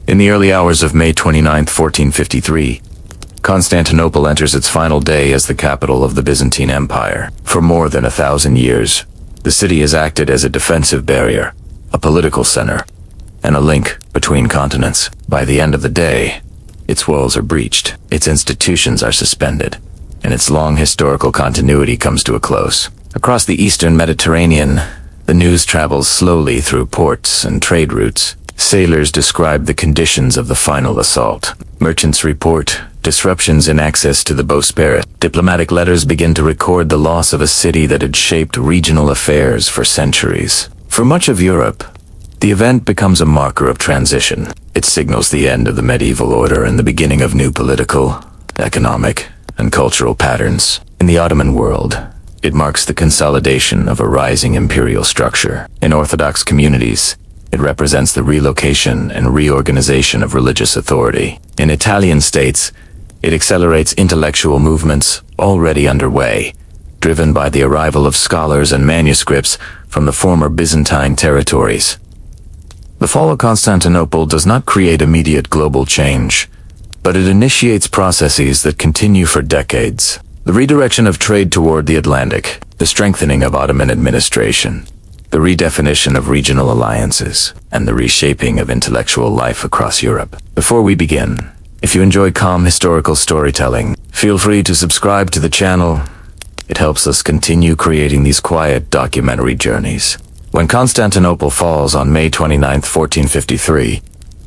In the early hours of May 29, 1453, Constantinople enters its final day as the capital of the Byzantine Empire. For more than 1,000 years, the city has acted as a defensive barrier, a political center, and a link between continents. By the end of the day, its walls are breached, its institutions are suspended, and its long historical continuity comes to a close. Across the eastern Mediterranean, the news travels slowly through ports and trade routes. Sailors describe the conditions of the final assault. Merchants report disruptions in access to the bowsprit. Diplomatic letters begin to record the loss of a city that had shaped regional affairs for centuries. For much of Europe, the event becomes a marker of transition. It signals the end of the medieval order and the beginning of new political, economic, and cultural patterns. In the Ottoman world, it marks the consolidation of a rising imperial structure. In Orthodox communities, it represents the relocation and reorganization of religious authority. In Italian states, it accelerates intellectual movements already underway, driven by the arrival of scholars and manuscripts from the former Byzantine territories. The fall of Constantinople does not create immediate global change, but it initiates processes that continue for decades. The redirection of trade toward the Atlantic, the strengthening of Ottoman administration, the redefinition of regional alliances, and the reshaping of intellectual life across Europe. Before we begin, if you enjoy calm historical storytelling, feel free to subscribe to the channel. It helps us continue creating these quiet documentary journeys. When Constantinople falls on May 29, 1453,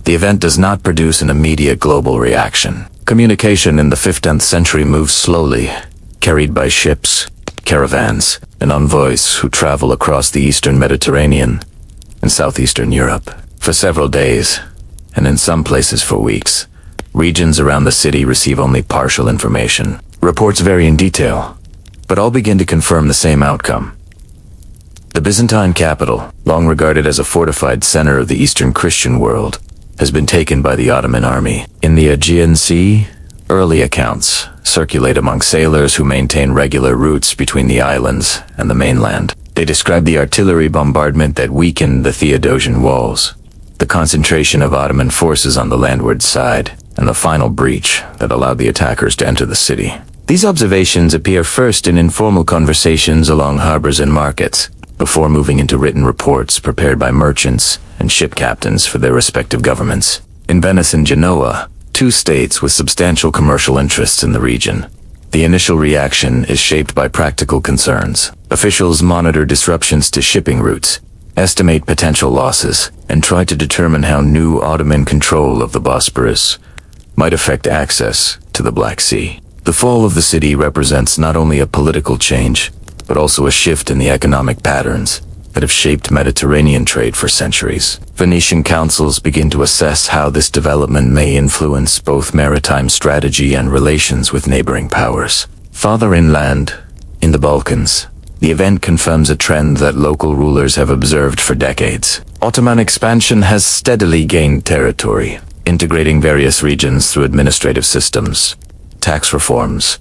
the event does not produce an immediate global reaction. Communication in the 15th century moves slowly, carried by ships, caravans, and envoys who travel across the eastern Mediterranean and southeastern Europe. For several days, and in some places for weeks, regions around the city receive only partial information. Reports vary in detail, but all begin to confirm the same outcome. The Byzantine capital, long regarded as a fortified center of the Eastern Christian world, has been taken by the Ottoman army. In the Aegean Sea, early accounts circulate among sailors who maintain regular routes between the islands and the mainland. They describe the artillery bombardment that weakened the Theodosian walls, the concentration of Ottoman forces on the landward side, and the final breach that allowed the attackers to enter the city. These observations appear first in informal conversations along harbors and markets, before moving into written reports prepared by merchants and ship captains for their respective governments. In Venice and Genoa, two states with substantial commercial interests in the region, the initial reaction is shaped by practical concerns. Officials monitor disruptions to shipping routes, estimate potential losses, and try to determine how new Ottoman control of the Bosporus might affect access to the Black Sea. The fall of the city represents not only a political change, but also a shift in the economic patterns that have shaped Mediterranean trade for centuries. Venetian councils begin to assess how this development may influence both maritime strategy and relations with neighboring powers. Farther inland, in the Balkans, the event confirms a trend that local rulers have observed for decades. Ottoman expansion has steadily gained territory, integrating various regions through administrative systems, tax reforms,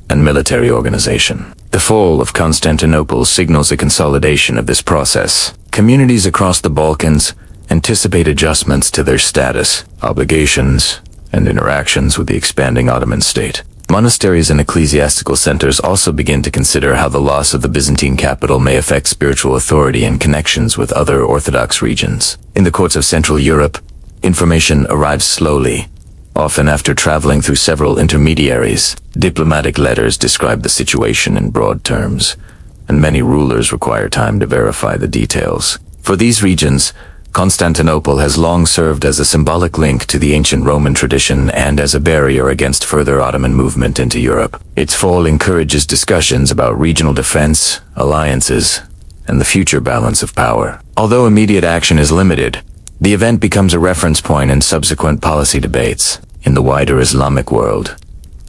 and military organization. The fall of Constantinople signals a consolidation of this process. Communities across the Balkans anticipate adjustments to their status, obligations, and interactions with the expanding Ottoman state. Monasteries and ecclesiastical centers also begin to consider how the loss of the Byzantine capital may affect spiritual authority and connections with other Orthodox regions. In the courts of Central Europe, information arrives slowly, often after traveling through several intermediaries. Diplomatic letters describe the situation in broad terms, and many rulers require time to verify the details. For these regions, Constantinople has long served as a symbolic link to the ancient Roman tradition and as a barrier against further Ottoman movement into Europe. Its fall encourages discussions about regional defense, alliances, and the future balance of power. Although immediate action is limited, the event becomes a reference point in subsequent policy debates. In the wider Islamic world,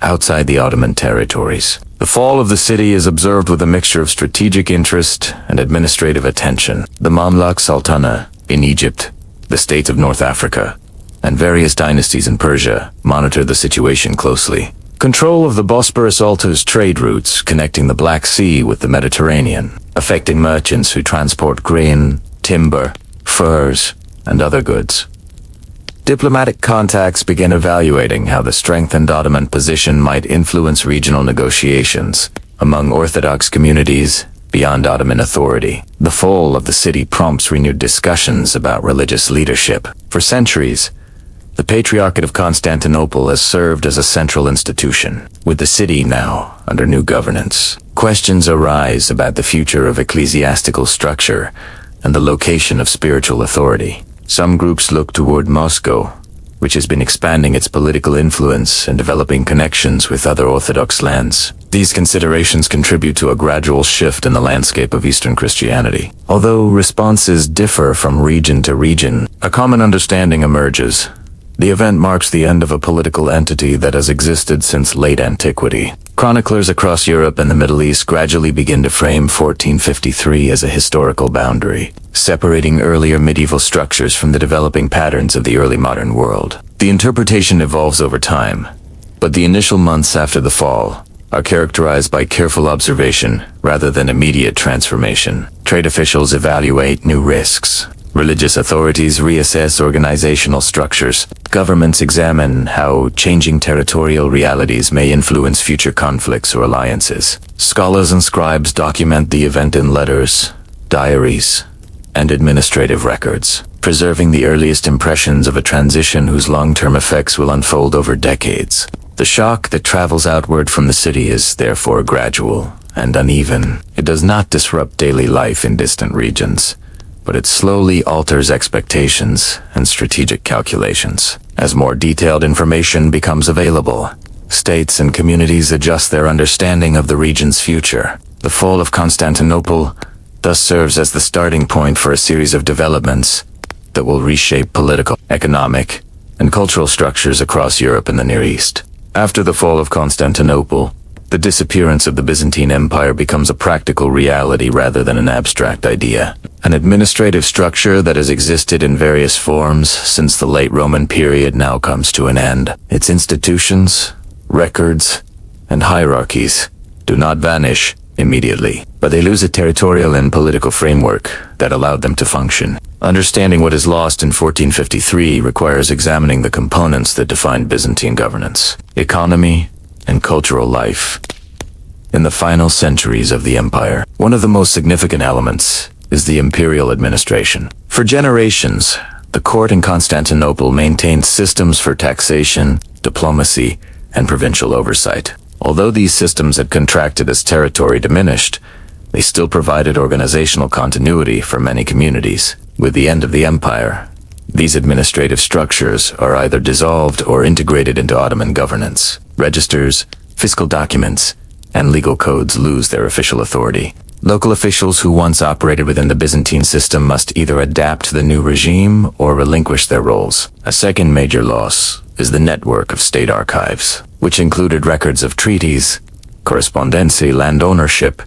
outside the Ottoman territories, the fall of the city is observed with a mixture of strategic interest and administrative attention. The Mamluk Sultanate in Egypt, the states of North Africa, and various dynasties in Persia monitor the situation closely. Control of the Bosporus alters trade routes connecting the Black Sea with the Mediterranean, affecting merchants who transport grain, timber, furs, and other goods. Diplomatic contacts began evaluating how the strengthened Ottoman position might influence regional negotiations among Orthodox communities beyond Ottoman authority. The fall of the city prompts renewed discussions about religious leadership. For centuries, the Patriarchate of Constantinople has served as a central institution. With the city now under new governance, questions arise about the future of ecclesiastical structure and the location of spiritual authority. Some groups look toward Moscow, which has been expanding its political influence and developing connections with other Orthodox lands. These considerations contribute to a gradual shift in the landscape of Eastern Christianity. Although responses differ from region to region, a common understanding emerges. The event marks the end of a political entity that has existed since late antiquity. Chroniclers across Europe and the Middle East gradually begin to frame 1453 as a historical boundary, separating earlier medieval structures from the developing patterns of the early modern world. The interpretation evolves over time, but the initial months after the fall are characterized by careful observation rather than immediate transformation. Trade officials evaluate new risks. Religious authorities reassess organizational structures. Governments examine how changing territorial realities may influence future conflicts or alliances. Scholars and scribes document the event in letters, diaries, and administrative records, preserving the earliest impressions of a transition whose long-term effects will unfold over decades. The shock that travels outward from the city is therefore gradual and uneven. It does not disrupt daily life in distant regions, but it slowly alters expectations and strategic calculations. As more detailed information becomes available, states and communities adjust their understanding of the region's future. The fall of Constantinople thus serves as the starting point for a series of developments that will reshape political, economic, and cultural structures across Europe and the Near East. After the fall of Constantinople, the disappearance of the Byzantine Empire becomes a practical reality rather than an abstract idea. An administrative structure that has existed in various forms since the late Roman period now comes to an end. Its institutions, records, and hierarchies do not vanish immediately, but they lose a territorial and political framework that allowed them to function. Understanding what is lost in 1453 requires examining the components that defined Byzantine governance, economy, and cultural life. In the final centuries of the empire, one of the most significant elements is the imperial administration. For generations, the court in Constantinople maintained systems for taxation, diplomacy, and provincial oversight. Although these systems had contracted as territory diminished, they still provided organizational continuity for many communities. With the end of the empire, these administrative structures are either dissolved or integrated into Ottoman governance. Registers, fiscal documents, and legal codes lose their official authority. Local officials who once operated within the Byzantine system must either adapt to the new regime or relinquish their roles. A second major loss is the network of state archives, which included records of treaties, correspondency, land ownership,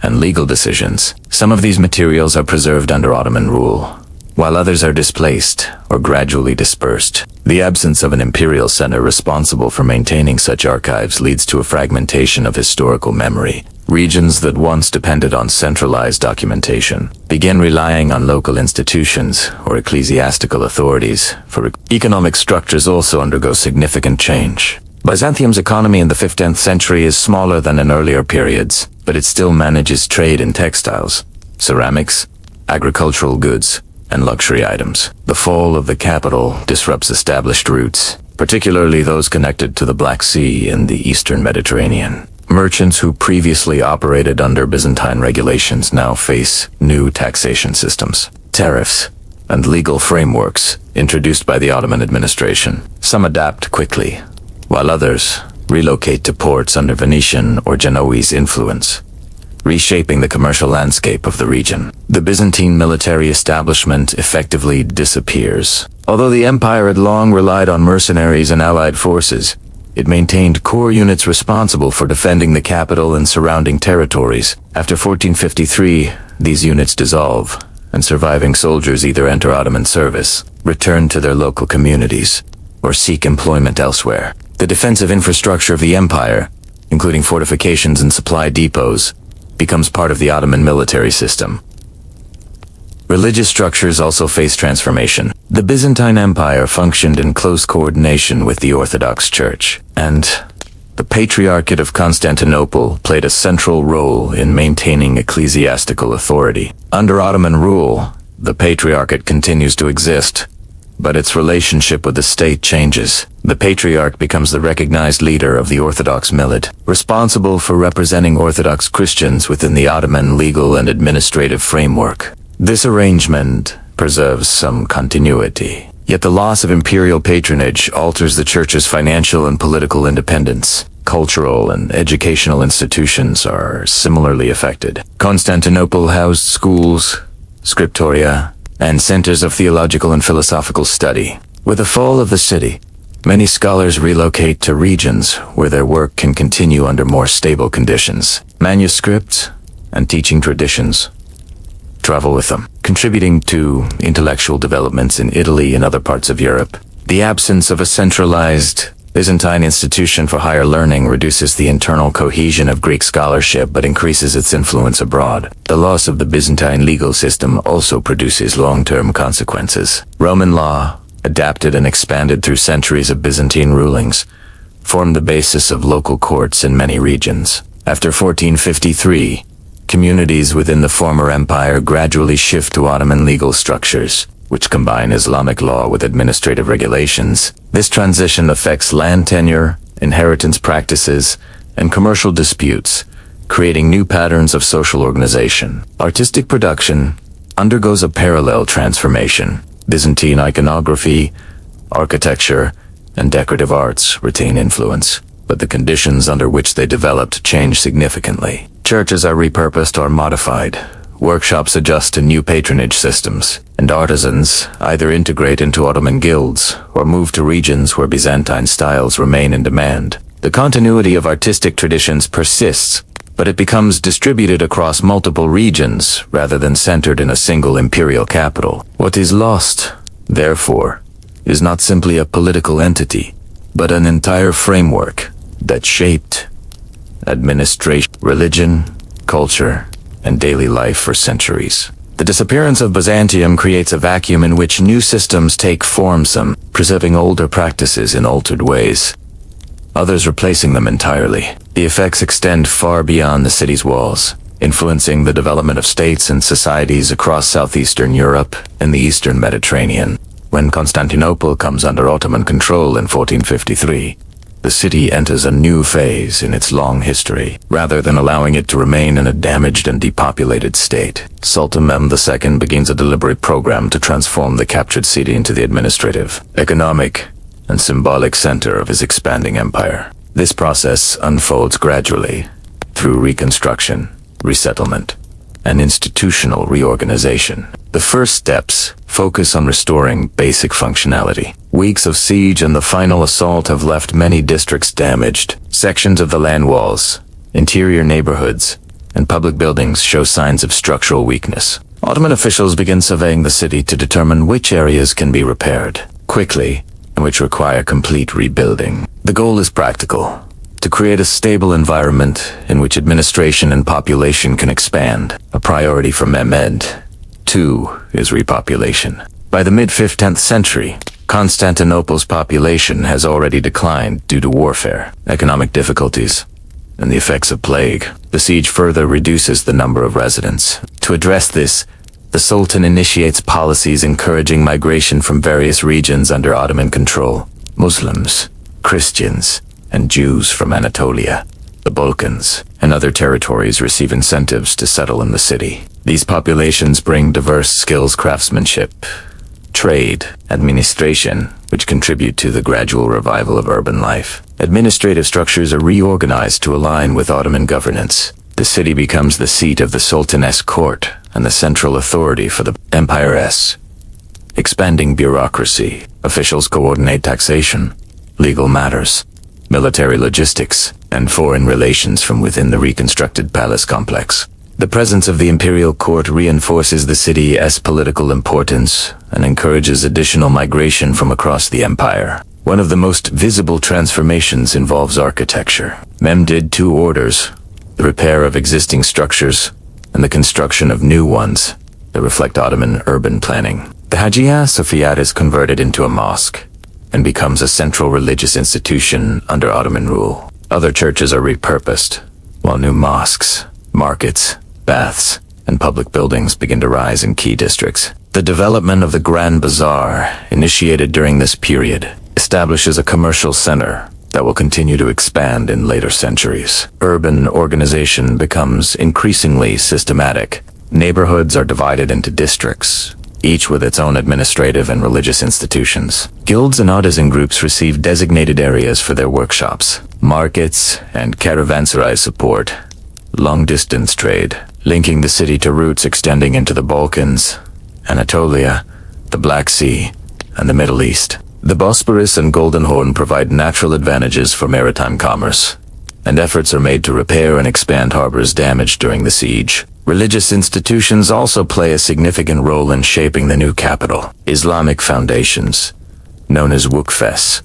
and legal decisions. Some of these materials are preserved under Ottoman rule, while others are displaced or gradually dispersed. The absence of an imperial center responsible for maintaining such archives leads to a fragmentation of historical memory. Regions that once depended on centralized documentation begin relying on local institutions or ecclesiastical authorities for economic structures also undergo significant change. Byzantium's economy in the 15th century is smaller than in earlier periods, but it still manages trade in textiles, ceramics, agricultural goods, and luxury items. The fall of the capital disrupts established routes, particularly those connected to the Black Sea and the Eastern Mediterranean. Merchants who previously operated under Byzantine regulations now face new taxation systems, tariffs, and legal frameworks introduced by the Ottoman administration. Some adapt quickly, while others relocate to ports under Venetian or Genoese influence, reshaping the commercial landscape of the region. The Byzantine military establishment effectively disappears. Although the empire had long relied on mercenaries and allied forces, it maintained core units responsible for defending the capital and surrounding territories. After 1453, these units dissolve, and surviving soldiers either enter Ottoman service, return to their local communities, or seek employment elsewhere. The defensive infrastructure of the empire, including fortifications and supply depots, becomes part of the Ottoman military system. Religious structures also face transformation. The Byzantine Empire functioned in close coordination with the Orthodox Church, and the Patriarchate of Constantinople played a central role in maintaining ecclesiastical authority. Under Ottoman rule, the Patriarchate continues to exist, but its relationship with the state changes. The Patriarch becomes the recognized leader of the Orthodox Millet, responsible for representing Orthodox Christians within the Ottoman legal and administrative framework. This arrangement preserves some continuity, yet the loss of imperial patronage alters the Church's financial and political independence. Cultural and educational institutions are similarly affected. Constantinople housed schools, scriptoria, and centers of theological and philosophical study. With the fall of the city, many scholars relocate to regions where their work can continue under more stable conditions. Manuscripts and teaching traditions travel with them, contributing to intellectual developments in Italy and other parts of Europe. The absence of a centralized Byzantine institution for higher learning reduces the internal cohesion of Greek scholarship but increases its influence abroad. The loss of the Byzantine legal system also produces long-term consequences. Roman law, adapted and expanded through centuries of Byzantine rulings, formed the basis of local courts in many regions. After 1453, communities within the former empire gradually shift to Ottoman legal structures, which combine Islamic law with administrative regulations. This transition affects land tenure, inheritance practices, and commercial disputes, creating new patterns of social organization. Artistic production undergoes a parallel transformation. Byzantine iconography, architecture, and decorative arts retain influence, but the conditions under which they developed change significantly. Churches are repurposed or modified. Workshops adjust to new patronage systems, and artisans either integrate into Ottoman guilds or move to regions where Byzantine styles remain in demand. The continuity of artistic traditions persists, but it becomes distributed across multiple regions rather than centered in a single imperial capital. What is lost, therefore, is not simply a political entity, but an entire framework that shaped administration, religion, culture, and daily life for centuries. The disappearance of Byzantium creates a vacuum in which new systems take form, some preserving older practices in altered ways, others replacing them entirely. The effects extend far beyond the city's walls, influencing the development of states and societies across southeastern Europe and the eastern Mediterranean. When Constantinople comes under Ottoman control in 1453, the city enters a new phase in its long history. Rather than allowing it to remain in a damaged and depopulated state, Sultan Mehmed II begins a deliberate program to transform the captured city into the administrative, economic, and symbolic center of his expanding empire. This process unfolds gradually through reconstruction, resettlement, and institutional reorganization. The first steps focus on restoring basic functionality. Weeks of siege and the final assault have left many districts damaged. Sections of the land walls, interior neighborhoods, and public buildings show signs of structural weakness. Ottoman officials begin surveying the city to determine which areas can be repaired quickly and which require complete rebuilding. The goal is practical: to create a stable environment in which administration and population can expand. A priority for Mehmed II is repopulation. By the mid-15th century, Constantinople's population has already declined due to warfare, economic difficulties, and the effects of plague. The siege further reduces the number of residents. To address this, the Sultan initiates policies encouraging migration from various regions under Ottoman control. Muslims, Christians, and Jews from Anatolia, the Balkans, and other territories receive incentives to settle in the city. These populations bring diverse skills, craftsmanship, trade, administration, which contribute to the gradual revival of urban life. Administrative structures are reorganized to align with Ottoman governance. The city becomes the seat of the Sultan's court and the central authority for the empire's expanding bureaucracy. Officials coordinate taxation, legal matters, military logistics, and foreign relations from within the reconstructed palace complex. The presence of the imperial court reinforces the city's political importance and encourages additional migration from across the empire. One of the most visible transformations involves architecture. Mehmed II orders the repair of existing structures and the construction of new ones that reflect Ottoman urban planning. The Hagia Sophia is converted into a mosque and becomes a central religious institution under Ottoman rule. Other churches are repurposed, while new mosques, markets, baths, and public buildings begin to rise in key districts. The development of the Grand Bazaar, initiated during this period, establishes a commercial center that will continue to expand in later centuries. Urban organization becomes increasingly systematic. Neighborhoods are divided into districts, each with its own administrative and religious institutions. Guilds and artisan groups receive designated areas for their workshops. Markets and caravanserai support long-distance trade, linking the city to routes extending into the Balkans, Anatolia, the Black Sea, and the Middle East. The Bosporus and Golden Horn provide natural advantages for maritime commerce, and efforts are made to repair and expand harbors damaged during the siege. Religious institutions also play a significant role in shaping the new capital. Islamic foundations, known as wukfes,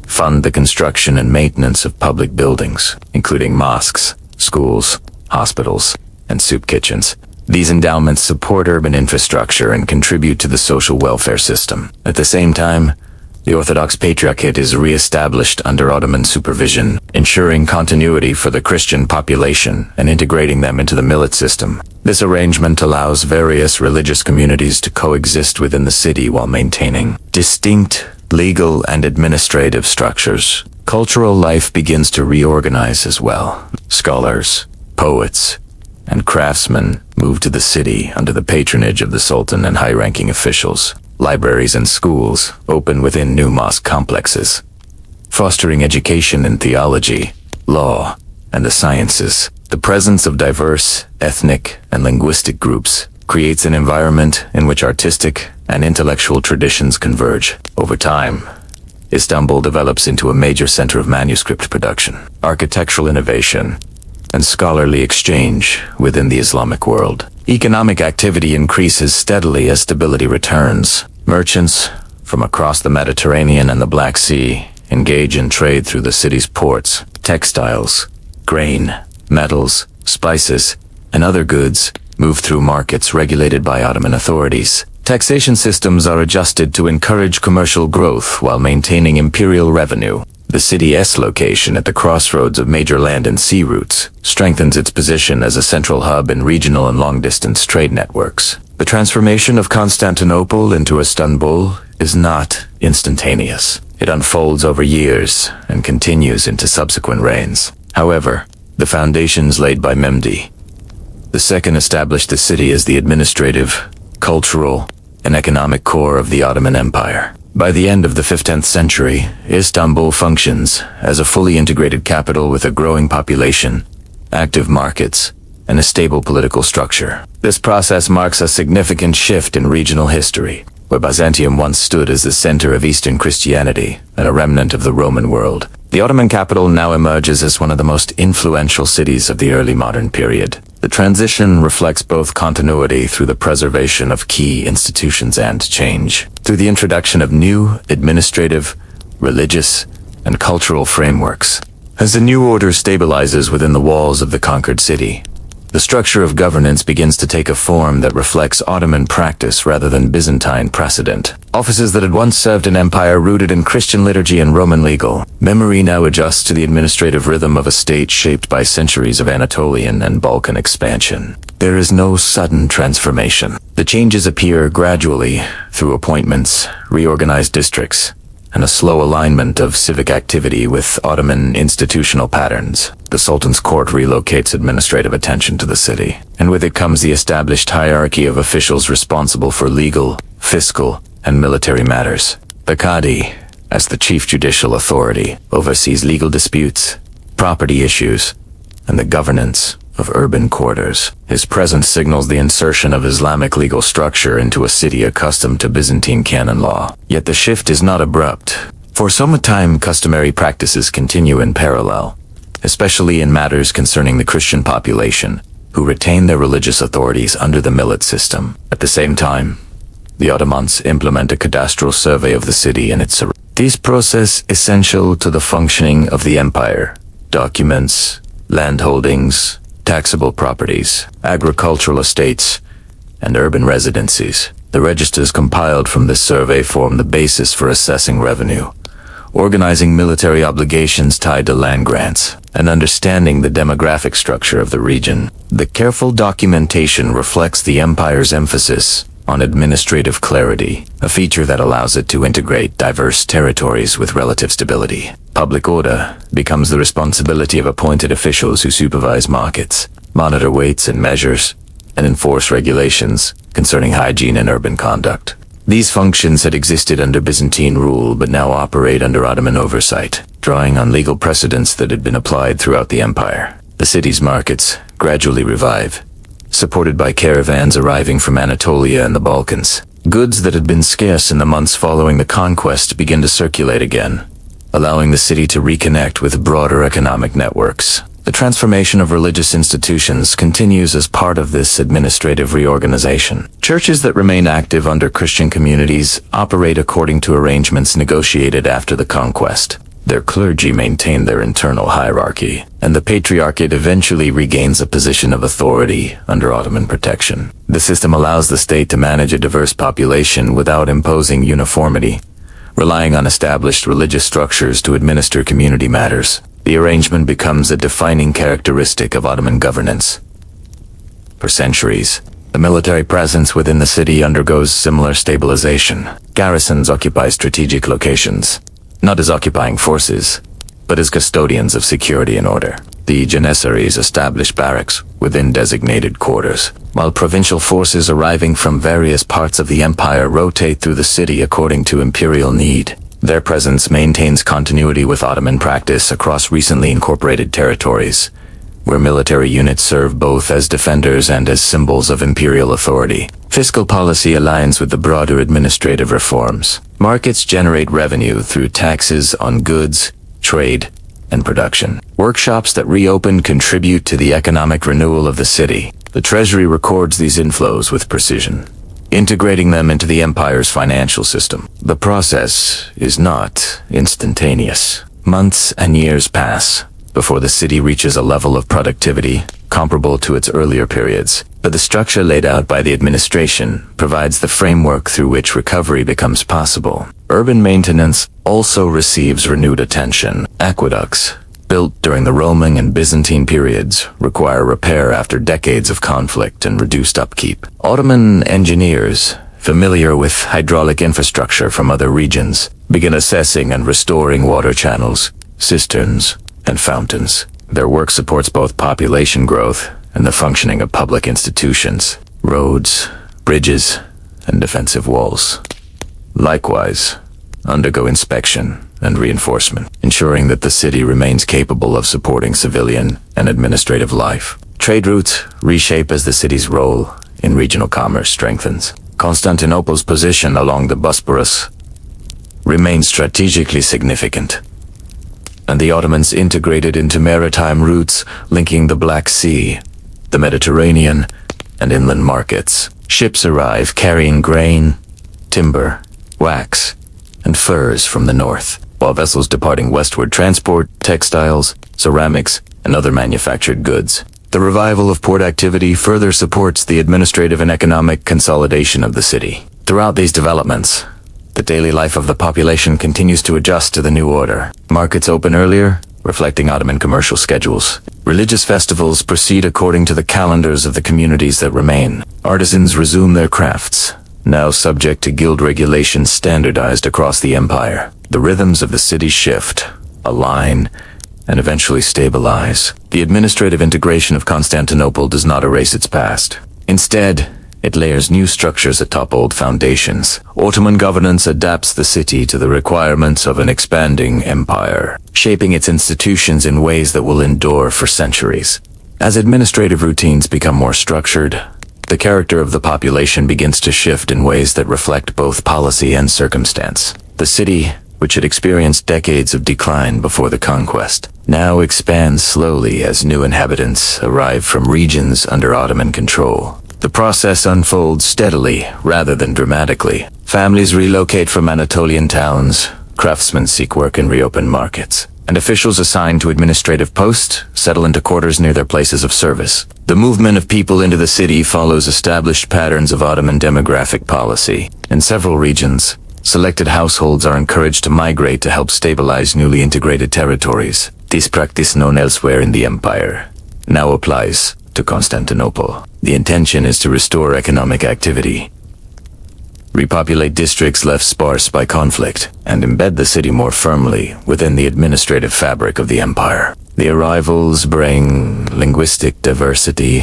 fund the construction and maintenance of public buildings, including mosques, schools, hospitals, and soup kitchens. These endowments support urban infrastructure and contribute to the social welfare system. At the same time, the Orthodox Patriarchate is re-established under Ottoman supervision, ensuring continuity for the Christian population and integrating them into the millet system. This arrangement allows various religious communities to coexist within the city while maintaining distinct legal and administrative structures. Cultural life begins to reorganize as well. Scholars, poets, and craftsmen move to the city under the patronage of the Sultan and high-ranking officials. Libraries and schools open within new mosque complexes, fostering education in theology, law, and the sciences. The presence of diverse ethnic and linguistic groups creates an environment in which artistic and intellectual traditions converge. Over time, Istanbul develops into a major center of manuscript production, architectural innovation, and scholarly exchange within the Islamic world. Economic activity increases steadily as stability returns. Merchants from across the Mediterranean and the Black Sea engage in trade through the city's ports. Textiles, grain, metals, spices, and other goods move through markets regulated by Ottoman authorities. Taxation systems are adjusted to encourage commercial growth while maintaining imperial revenue. The city's location at the crossroads of major land and sea routes strengthens its position as a central hub in regional and long-distance trade networks. The transformation of Constantinople into Istanbul is not instantaneous. It unfolds over years and continues into subsequent reigns. However, the foundations laid by Mehmed II established the city as the administrative, cultural, and economic core of the Ottoman Empire. By the end of the 15th century, Istanbul functions as a fully integrated capital with a growing population, active markets, and a stable political structure. This process marks a significant shift in regional history, where Byzantium once stood as the center of Eastern Christianity and a remnant of the Roman world. The Ottoman capital now emerges as one of the most influential cities of the early modern period. The transition reflects both continuity through the preservation of key institutions and change through the introduction of new administrative, religious, and cultural frameworks. As the new order stabilizes within the walls of the conquered city, the structure of governance begins to take a form that reflects Ottoman practice rather than Byzantine precedent. Offices that had once served an empire rooted in Christian liturgy and Roman legal memory now adjusts to the administrative rhythm of a state shaped by centuries of Anatolian and Balkan expansion. There is no sudden transformation. The changes appear gradually through appointments, reorganized districts, and a slow alignment of civic activity with Ottoman institutional patterns. The Sultan's court relocates administrative attention to the city, and with it comes the established hierarchy of officials responsible for legal, fiscal, and military matters. The Qadi, as the chief judicial authority, oversees legal disputes, property issues, and the governance of urban quarters. His presence signals the insertion of Islamic legal structure into a city accustomed to Byzantine canon law. Yet the shift is not abrupt. For some time, customary practices continue in parallel, especially in matters concerning the Christian population, who retain their religious authorities under the millet system. At the same time, the Ottomans implement a cadastral survey of the city and its surroundings. This process essential to the functioning of the empire. Documents, land holdings, taxable properties, agricultural estates, and urban residencies. The registers compiled from this survey form the basis for assessing revenue, organizing military obligations tied to land grants, and understanding the demographic structure of the region. The careful documentation reflects the empire's emphasis on administrative clarity, a feature that allows it to integrate diverse territories with relative stability. Public order becomes the responsibility of appointed officials who supervise markets, monitor weights and measures, and enforce regulations concerning hygiene and urban conduct. These functions had existed under Byzantine rule but now operate under Ottoman oversight, drawing on legal precedents that had been applied throughout the empire. The city's markets gradually revive, supported by caravans arriving from Anatolia and the Balkans. Goods that had been scarce in the months following the conquest begin to circulate again, allowing the city to reconnect with broader economic networks. The transformation of religious institutions continues as part of this administrative reorganization. Churches that remain active under Christian communities operate according to arrangements negotiated after the conquest. Their clergy maintain their internal hierarchy, and the patriarchate eventually regains a position of authority under Ottoman protection. The system allows the state to manage a diverse population without imposing uniformity, relying on established religious structures to administer community matters. The arrangement becomes a defining characteristic of Ottoman governance. For centuries, the military presence within the city undergoes similar stabilization. Garrisons occupy strategic locations, not as occupying forces, but as custodians of security and order. The janissaries establish barracks within designated quarters, while provincial forces arriving from various parts of the empire rotate through the city according to imperial need. Their presence maintains continuity with Ottoman practice across recently incorporated territories, where military units serve both as defenders and as symbols of imperial authority. Fiscal policy aligns with the broader administrative reforms. Markets generate revenue through taxes on goods, trade, and production. Workshops that reopen contribute to the economic renewal of the city. The treasury records these inflows with precision, integrating them into the empire's financial system. The process is not instantaneous. Months and years pass before the city reaches a level of productivity comparable to its earlier periods, but the structure laid out by the administration provides the framework through which recovery becomes possible. Urban maintenance also receives renewed attention. Aqueducts, built during the Roman and Byzantine periods, require repair after decades of conflict and reduced upkeep. Ottoman engineers, familiar with hydraulic infrastructure from other regions, begin assessing and restoring water channels, cisterns, and fountains. Their work supports both population growth and the functioning of public institutions, roads, bridges, and defensive walls. Likewise, undergo inspection and reinforcement, ensuring that the city remains capable of supporting civilian and administrative life. Trade routes reshape as the city's role in regional commerce strengthens. Constantinople's position along the Bosporus remains strategically significant, and the Ottomans integrated into maritime routes linking the Black Sea, the Mediterranean, and inland markets. Ships arrive carrying grain, timber, wax, and furs from the north, while vessels departing westward transport textiles, ceramics, and other manufactured goods. The revival of port activity further supports the administrative and economic consolidation of the city. Throughout these developments, the daily life of the population continues to adjust to the new order. Markets open earlier, reflecting Ottoman commercial schedules. Religious festivals proceed according to the calendars of the communities that remain. Artisans resume their crafts, now subject to guild regulations standardized across the empire. The rhythms of the city shift, align, and eventually stabilize. The administrative integration of Constantinople does not erase its past. Instead, it layers new structures atop old foundations. Ottoman governance adapts the city to the requirements of an expanding empire, shaping its institutions in ways that will endure for centuries. As administrative routines become more structured, the character of the population begins to shift in ways that reflect both policy and circumstance. The city, which had experienced decades of decline before the conquest, now expands slowly as new inhabitants arrive from regions under Ottoman control. The process unfolds steadily rather than dramatically. Families relocate from Anatolian towns, craftsmen seek work in reopened markets, and officials assigned to administrative posts settle into quarters near their places of service. The movement of people into the city follows established patterns of Ottoman demographic policy. In several regions, selected households are encouraged to migrate to help stabilize newly integrated territories. This practice, known elsewhere in the empire, now applies to Constantinople. The intention is to restore economic activity, repopulate districts left sparse by conflict, and embed the city more firmly within the administrative fabric of the empire. The arrivals bring linguistic diversity,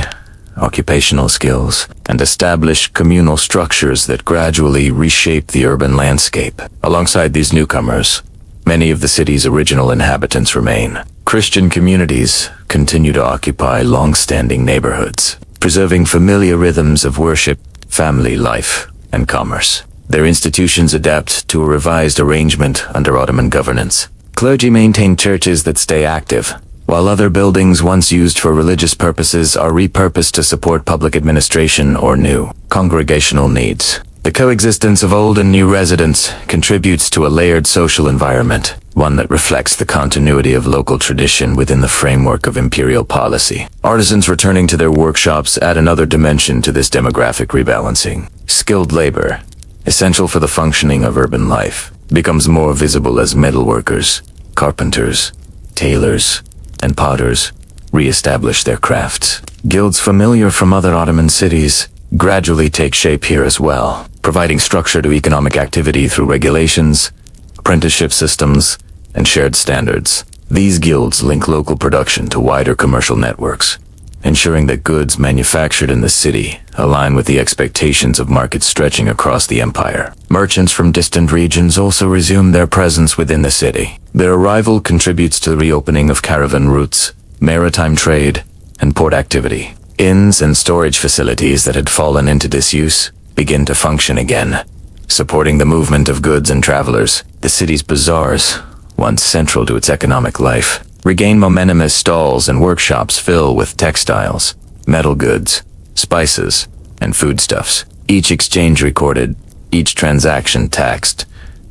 occupational skills, and established communal structures that gradually reshape the urban landscape. Alongside these newcomers, many of the city's original inhabitants remain. Christian communities continue to occupy long-standing neighborhoods, preserving familiar rhythms of worship, family life, and commerce. Their institutions adapt to a revised arrangement under Ottoman governance. Clergy maintain churches that stay active, while other buildings once used for religious purposes are repurposed to support public administration or new congregational needs. The coexistence of old and new residents contributes to a layered social environment, one that reflects the continuity of local tradition within the framework of imperial policy. Artisans returning to their workshops add another dimension to this demographic rebalancing. Skilled labor, essential for the functioning of urban life, becomes more visible as metalworkers, carpenters, tailors, and potters re-establish their crafts. Guilds familiar from other Ottoman cities gradually take shape here as well, providing structure to economic activity through regulations, apprenticeship systems, and shared standards. These guilds link local production to wider commercial networks, ensuring that goods manufactured in the city align with the expectations of markets stretching across the empire. Merchants from distant regions also resume their presence within the city. Their arrival contributes to the reopening of caravan routes, maritime trade, and port activity. Inns and storage facilities that had fallen into disuse begin to function again, supporting the movement of goods and travelers. The city's bazaars, once central to its economic life, regain momentum as stalls and workshops fill with textiles, metal goods, spices, and foodstuffs. Each exchange recorded, each transaction taxed,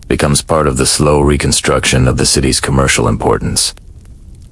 becomes part of the slow reconstruction of the city's commercial importance.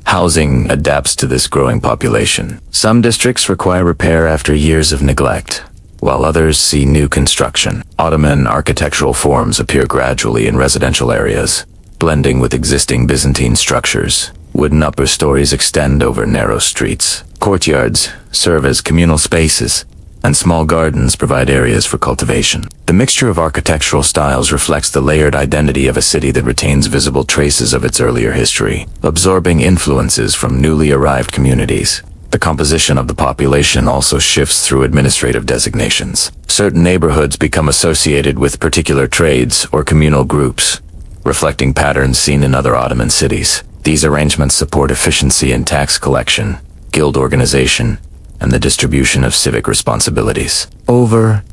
Housing adapts to this growing population. Some districts require repair after years of neglect, while others see new construction. Ottoman architectural forms appear gradually in residential areas, blending with existing Byzantine structures. Wooden upper stories extend over narrow streets. Courtyards serve as communal spaces, and small gardens provide areas for cultivation. The mixture of architectural styles reflects the layered identity of a city that retains visible traces of its earlier history, absorbing influences from newly arrived communities. The composition of the population also shifts through administrative designations. Certain neighborhoods become associated with particular trades or communal groups, reflecting patterns seen in other Ottoman cities. These arrangements support efficiency in tax collection, guild organization, and the distribution of civic responsibilities. Over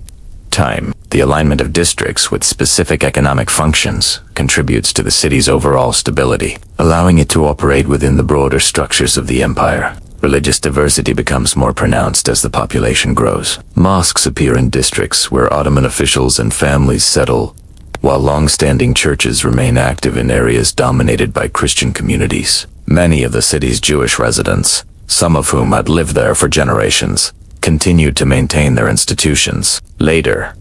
time, the alignment of districts with specific economic functions contributes to the city's overall stability, allowing it to operate within the broader structures of the empire. Religious diversity becomes more pronounced as the population grows. Mosques appear in districts where Ottoman officials and families settle, while long-standing churches remain active in areas dominated by Christian communities. Many of the city's Jewish residents, some of whom had lived there for generations, continued to maintain their institutions. Later,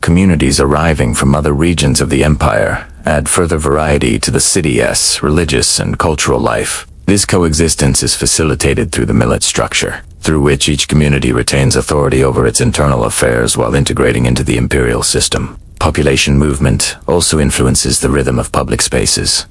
communities arriving from other regions of the empire add further variety to the city's religious and cultural life. This coexistence is facilitated through the millet structure, through which each community retains authority over its internal affairs while integrating into the imperial system. Population movement also influences the rhythm of public spaces.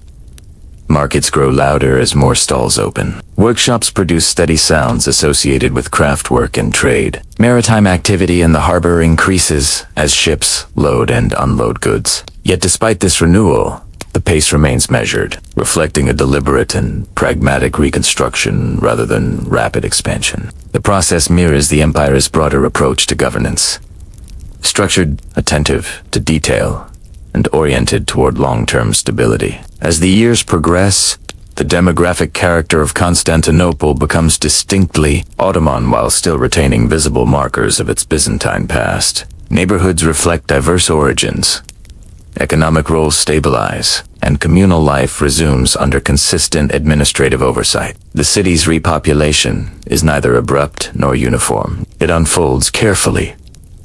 Markets grow louder as more stalls open. Workshops produce steady sounds associated with craft work and trade. Maritime activity in the harbor increases as ships load and unload goods. Yet despite this renewal, the pace remains measured, reflecting a deliberate and pragmatic reconstruction rather than rapid expansion. The process mirrors the empire's broader approach to governance, structured, attentive to detail, and oriented toward long-term stability. As the years progress, the demographic character of Constantinople becomes distinctly Ottoman while still retaining visible markers of its Byzantine past. Neighborhoods reflect diverse origins. Economic roles stabilize, and communal life resumes under consistent administrative oversight. The city's repopulation is neither abrupt nor uniform. It unfolds carefully,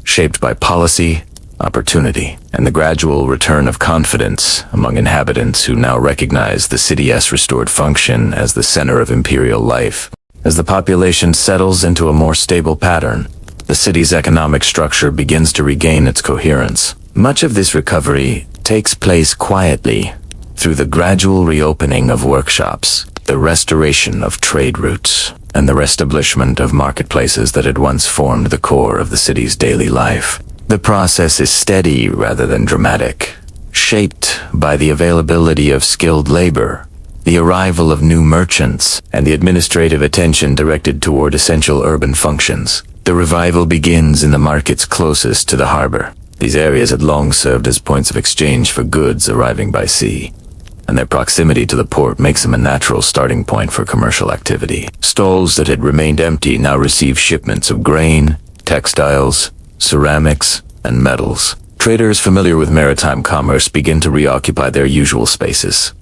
shaped by policy, opportunity, and the gradual return of confidence among inhabitants who now recognize the city's restored function as the center of imperial life. As the population settles into a more stable pattern, the city's economic structure begins to regain its coherence. Much of this recovery takes place quietly through the gradual reopening of workshops, the restoration of trade routes, and the reestablishment of marketplaces that had once formed the core of the city's daily life. The process is steady rather than dramatic, shaped by the availability of skilled labor, the arrival of new merchants, and the administrative attention directed toward essential urban functions. The revival begins in the markets closest to the harbor. These areas had long served as points of exchange for goods arriving by sea, and their proximity to the port makes them a natural starting point for commercial activity. Stalls that had remained empty now receive shipments of grain, textiles, ceramics, and metals. Traders familiar with maritime commerce begin to reoccupy their usual spaces,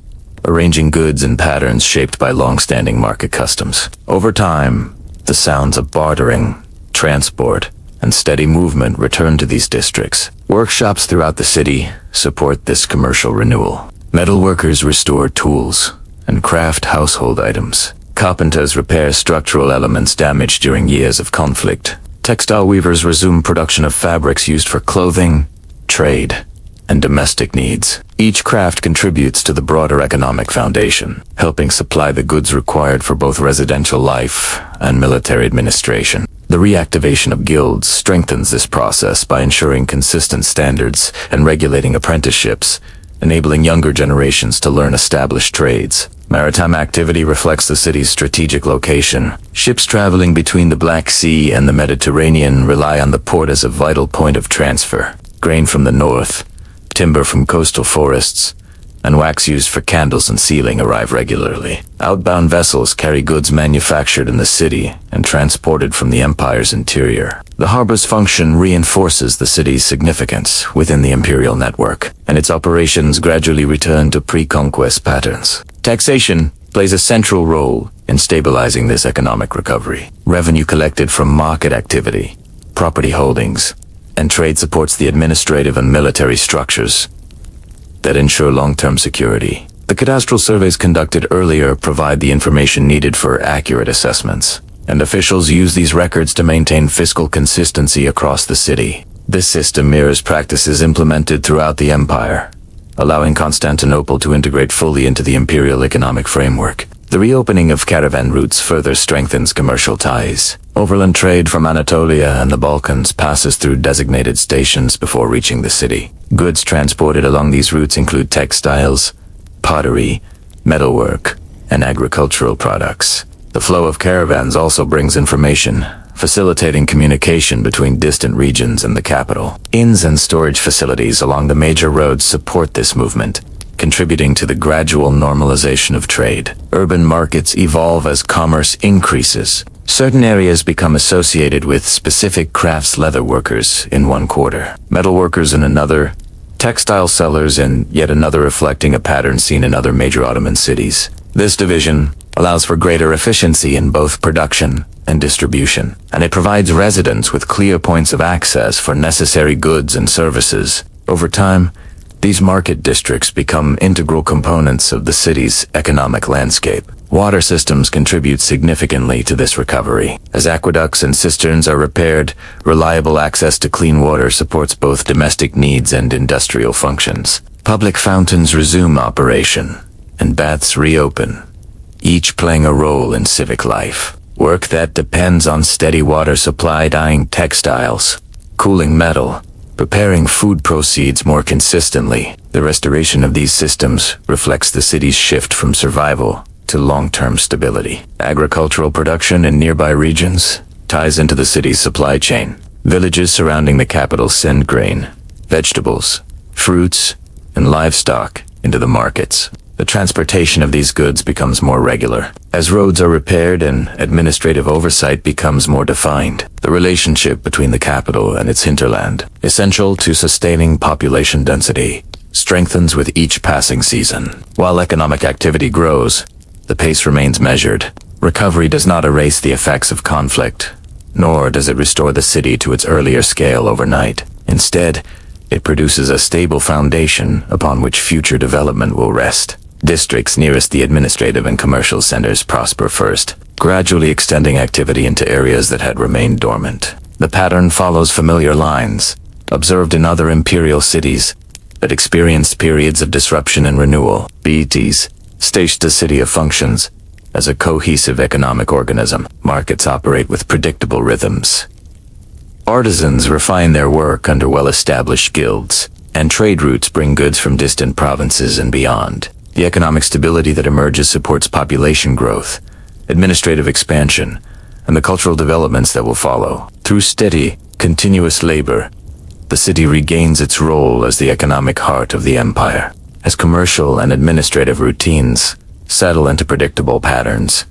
arranging goods in patterns shaped by long-standing market customs. Over time, the sounds of bartering, transport, and steady movement return to these districts. Workshops throughout the city support this commercial renewal. Metalworkers restore tools and craft household items. Carpenters repair structural elements damaged during years of conflict. Textile weavers resume production of fabrics used for clothing, trade, and domestic needs. Each craft contributes to the broader economic foundation, helping supply the goods required for both residential life and military administration. The reactivation of guilds strengthens this process by ensuring consistent standards and regulating apprenticeships, enabling younger generations to learn established trades. Maritime activity reflects the city's strategic location. Ships traveling between the Black Sea and the Mediterranean rely on the port as a vital point of transfer. Grain from the north, timber from coastal forests, and wax used for candles and sealing arrive regularly. Outbound vessels carry goods manufactured in the city and transported from the empire's interior. The harbor's function reinforces the city's significance within the imperial network, and its operations gradually return to pre-conquest patterns. Taxation plays a central role in stabilizing this economic recovery. Revenue collected from market activity, property holdings, and trade supports the administrative and military structures that ensure long-term security. The cadastral surveys conducted earlier provide the information needed for accurate assessments, and officials use these records to maintain fiscal consistency across the city. This system mirrors practices implemented throughout the empire, allowing Constantinople to integrate fully into the imperial economic framework. The reopening of caravan routes further strengthens commercial ties. Overland trade from Anatolia and the Balkans passes through designated stations before reaching the city. Goods transported along these routes include textiles, pottery, metalwork, and agricultural products. The flow of caravans also brings information, facilitating communication between distant regions and the capital. Inns and storage facilities along the major roads support this movement, contributing to the gradual normalization of trade. Urban markets evolve as commerce increases. Certain areas become associated with specific crafts, leather workers in one quarter, metal workers in another, textile sellers in yet another, reflecting a pattern seen in other major Ottoman cities. This division allows for greater efficiency in both production and distribution, and it provides residents with clear points of access for necessary goods and services. Over time, these market districts become integral components of the city's economic landscape. Water systems contribute significantly to this recovery. As aqueducts and cisterns are repaired, reliable access to clean water supports both domestic needs and industrial functions. Public fountains resume operation, and baths reopen, each playing a role in civic life. Work that depends on steady water supply, dyeing textiles, cooling metal, preparing food proceeds more consistently. The restoration of these systems reflects the city's shift from survival to long-term stability. Agricultural production in nearby regions ties into the city's supply chain. Villages surrounding the capital send grain, vegetables, fruits, and livestock into the markets. The transportation of these goods becomes more regular. As roads are repaired and administrative oversight becomes more defined, the relationship between the capital and its hinterland, essential to sustaining population density, strengthens with each passing season. While economic activity grows, the pace remains measured. Recovery does not erase the effects of conflict, nor does it restore the city to its earlier scale overnight. Instead, it produces a stable foundation upon which future development will rest. Districts nearest the administrative and commercial centers prosper first, gradually extending activity into areas that had remained dormant. The pattern follows familiar lines, observed in other imperial cities that experienced periods of disruption and renewal. BTs staged the city of functions as a cohesive economic organism. Markets operate with predictable rhythms. Artisans refine their work under well-established guilds, and trade routes bring goods from distant provinces and beyond. The economic stability that emerges supports population growth, administrative expansion, and the cultural developments that will follow. Through steady, continuous labor, the city regains its role as the economic heart of the empire. As commercial and administrative routines settle into predictable patterns,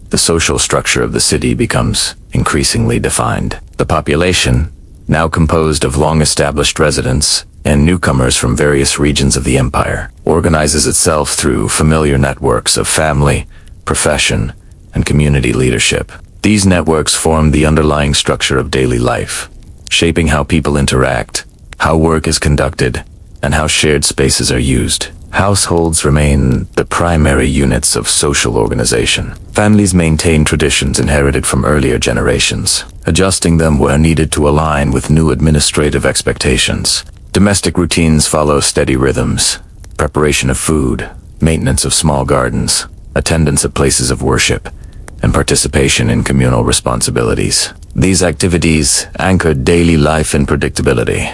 the social structure of the city becomes increasingly defined. The population, now composed of long-established residents and newcomers from various regions of the empire, organizes itself through familiar networks of family, profession, and community leadership. These networks form the underlying structure of daily life, shaping how people interact, how work is conducted, and how shared spaces are used. Households remain the primary units of social organization. Families maintain traditions inherited from earlier generations, adjusting them where needed to align with new administrative expectations. Domestic routines follow steady rhythms: preparation of food, maintenance of small gardens, attendance at places of worship, and participation in communal responsibilities. These activities anchor daily life in predictability,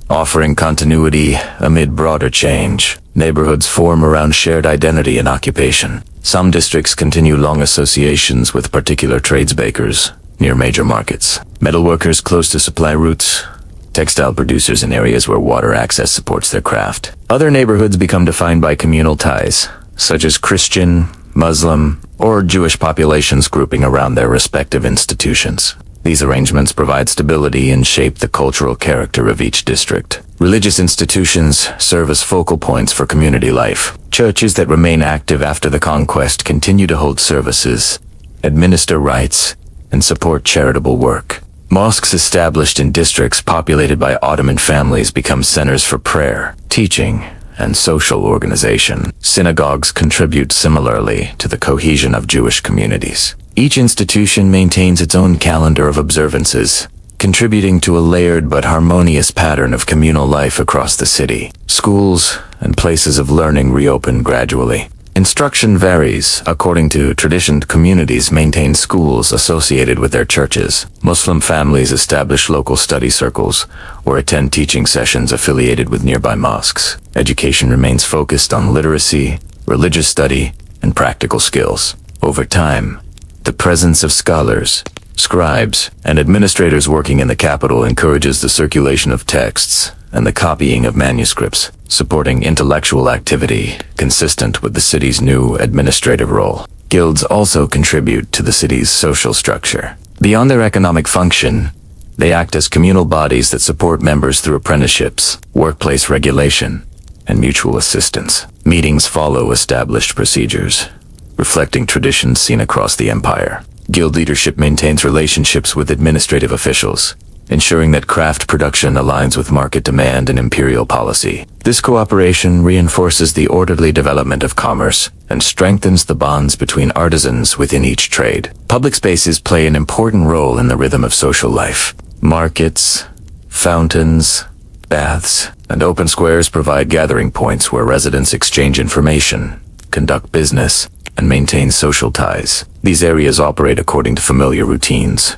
offering continuity amid broader change. Neighborhoods form around shared identity and occupation. Some districts continue long associations with particular tradesmakers near major markets, metalworkers close to supply routes, textile producers in areas where water access supports their craft. Other neighborhoods become defined by communal ties, such as Christian, Muslim, or Jewish populations grouping around their respective institutions. These arrangements provide stability and shape the cultural character of each district. Religious institutions serve as focal points for community life. Churches that remain active after the conquest continue to hold services, administer rites, and support charitable work. Mosques established in districts populated by Ottoman families become centers for prayer, teaching, and social organization. Synagogues contribute similarly to the cohesion of Jewish communities. Each institution maintains its own calendar of observances, contributing to a layered but harmonious pattern of communal life across the city. Schools and places of learning reopen gradually. Instruction varies according to tradition. Communities maintain schools associated with their churches. Muslim families establish local study circles or attend teaching sessions affiliated with nearby mosques. Education remains focused on literacy, religious study, and practical skills. Over time, the presence of scholars, scribes, and administrators working in the capital encourages the circulation of texts and the copying of manuscripts, supporting intellectual activity consistent with the city's new administrative role. Guilds also contribute to the city's social structure. Beyond their economic function, they act as communal bodies that support members through apprenticeships, workplace regulation, and mutual assistance. Meetings follow established procedures, reflecting traditions seen across the empire. Guild leadership maintains relationships with administrative officials, ensuring that craft production aligns with market demand and imperial policy. This cooperation reinforces the orderly development of commerce and strengthens the bonds between artisans within each trade. Public spaces play an important role in the rhythm of social life. Markets, fountains, baths, and open squares provide gathering points where residents exchange information, conduct business, and maintain social ties. These areas operate according to familiar routines,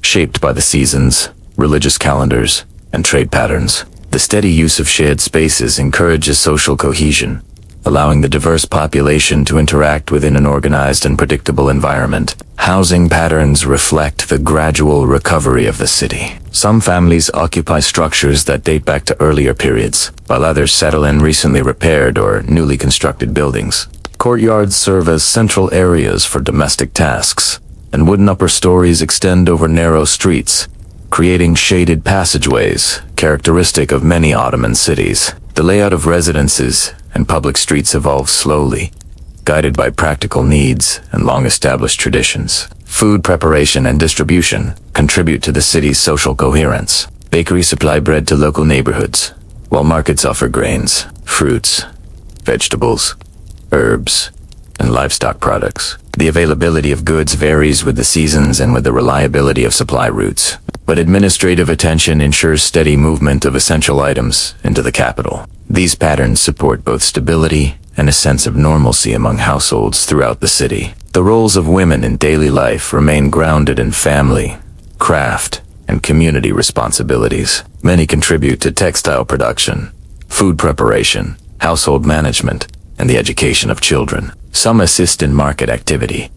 shaped by the seasons, religious calendars, and trade patterns. The steady use of shared spaces encourages social cohesion, allowing the diverse population to interact within an organized and predictable environment. Housing patterns reflect the gradual recovery of the city. Some families occupy structures that date back to earlier periods, while others settle in recently repaired or newly constructed buildings. Courtyards serve as central areas for domestic tasks, and wooden upper stories extend over narrow streets, creating shaded passageways, characteristic of many Ottoman cities. The layout of residences and public streets evolves slowly, guided by practical needs and long-established traditions. Food preparation and distribution contribute to the city's social coherence. Bakeries supply bread to local neighborhoods, while markets offer grains, fruits, vegetables, herbs, and livestock products. The availability of goods varies with the seasons and with the reliability of supply routes, but administrative attention ensures steady movement of essential items into the capital. These patterns support both stability and a sense of normalcy among households throughout the city. The roles of women in daily life remain grounded in family, craft, and community responsibilities. Many contribute to textile production, food preparation, household management, and the education of children. Some assist in market activity,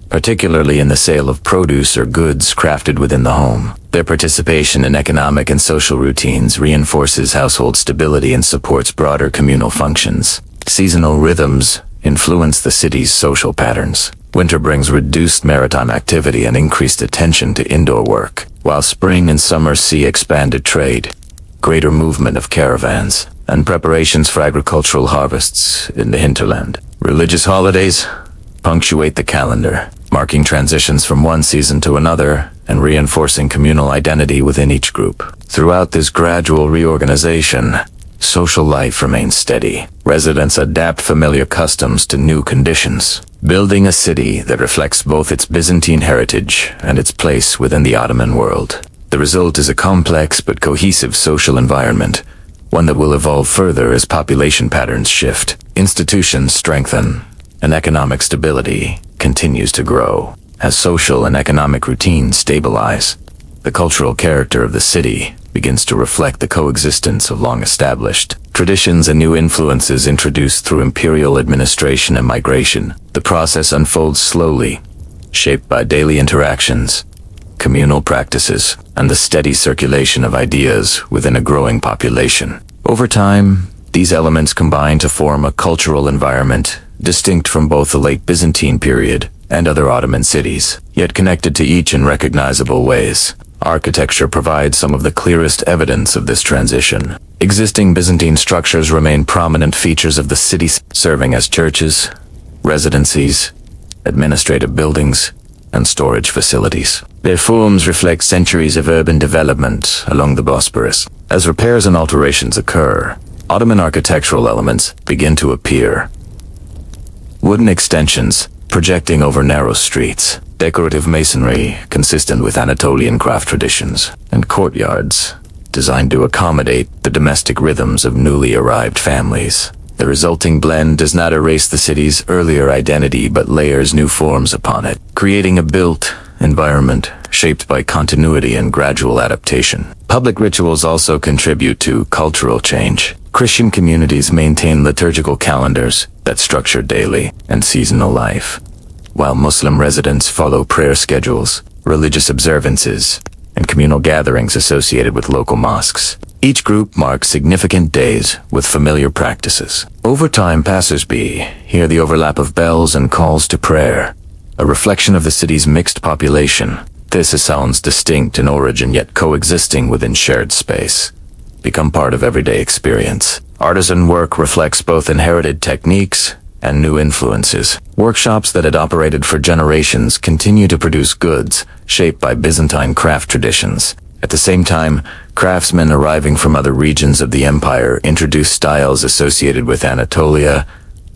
particularly in the sale of produce or goods crafted within the home. Their participation in economic and social routines reinforces household stability and supports broader communal functions. Seasonal rhythms influence the city's social patterns. Winter brings reduced maritime activity and increased attention to indoor work, while spring and summer see expanded trade, greater movement of caravans, and preparations for agricultural harvests in the hinterland. Religious holidays punctuate the calendar, marking transitions from one season to another and reinforcing communal identity within each group. Throughout this gradual reorganization, social life remains steady. Residents adapt familiar customs to new conditions, building a city that reflects both its Byzantine heritage and its place within the Ottoman world. The result is a complex but cohesive social environment, one that will evolve further as population patterns shift, institutions strengthen, and economic stability continues to grow. As social and economic routines stabilize, the cultural character of the city begins to reflect the coexistence of long-established traditions and new influences introduced through imperial administration and migration. The process unfolds slowly, shaped by daily interactions, communal practices, and the steady circulation of ideas within a growing population. Over time, these elements combine to form a cultural environment distinct from both the late Byzantine period and other Ottoman cities, yet connected to each in recognizable ways. Architecture provides some of the clearest evidence of this transition. Existing Byzantine structures remain prominent features of the city, serving as churches, residencies, administrative buildings, and storage facilities. Their forms reflect centuries of urban development along the Bosporus. As repairs and alterations occur, Ottoman architectural elements begin to appear. Wooden extensions projecting over narrow streets, decorative masonry consistent with Anatolian craft traditions, and courtyards designed to accommodate the domestic rhythms of newly arrived families. The resulting blend does not erase the city's earlier identity but layers new forms upon it, creating a built environment shaped by continuity and gradual adaptation. Public rituals also contribute to cultural change. Christian communities maintain liturgical calendars that structure daily and seasonal life, while Muslim residents follow prayer schedules, religious observances, and communal gatherings associated with local mosques. Each group marks significant days with familiar practices. Over time, passers-by hear the overlap of bells and calls to prayer, a reflection of the city's mixed population. This sounds distinct in origin yet coexisting within shared space, become part of everyday experience. Artisan work reflects both inherited techniques and new influences. Workshops that had operated for generations continue to produce goods shaped by Byzantine craft traditions. At the same time, craftsmen arriving from other regions of the empire introduce styles associated with Anatolia,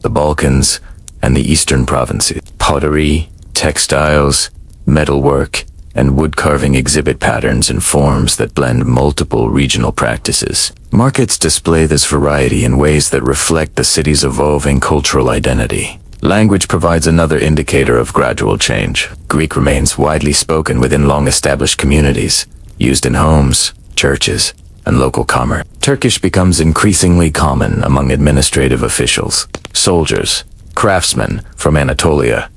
the Balkans, and the eastern provinces. Pottery, textiles, metalwork, and wood carving exhibit patterns and forms that blend multiple regional practices. Markets display this variety in ways that reflect the city's evolving cultural identity. Language provides another indicator of gradual change. Greek remains widely spoken within long-established communities, used in homes, churches, and local commerce. Turkish becomes increasingly common among administrative officials, soldiers, craftsmen from Anatolia,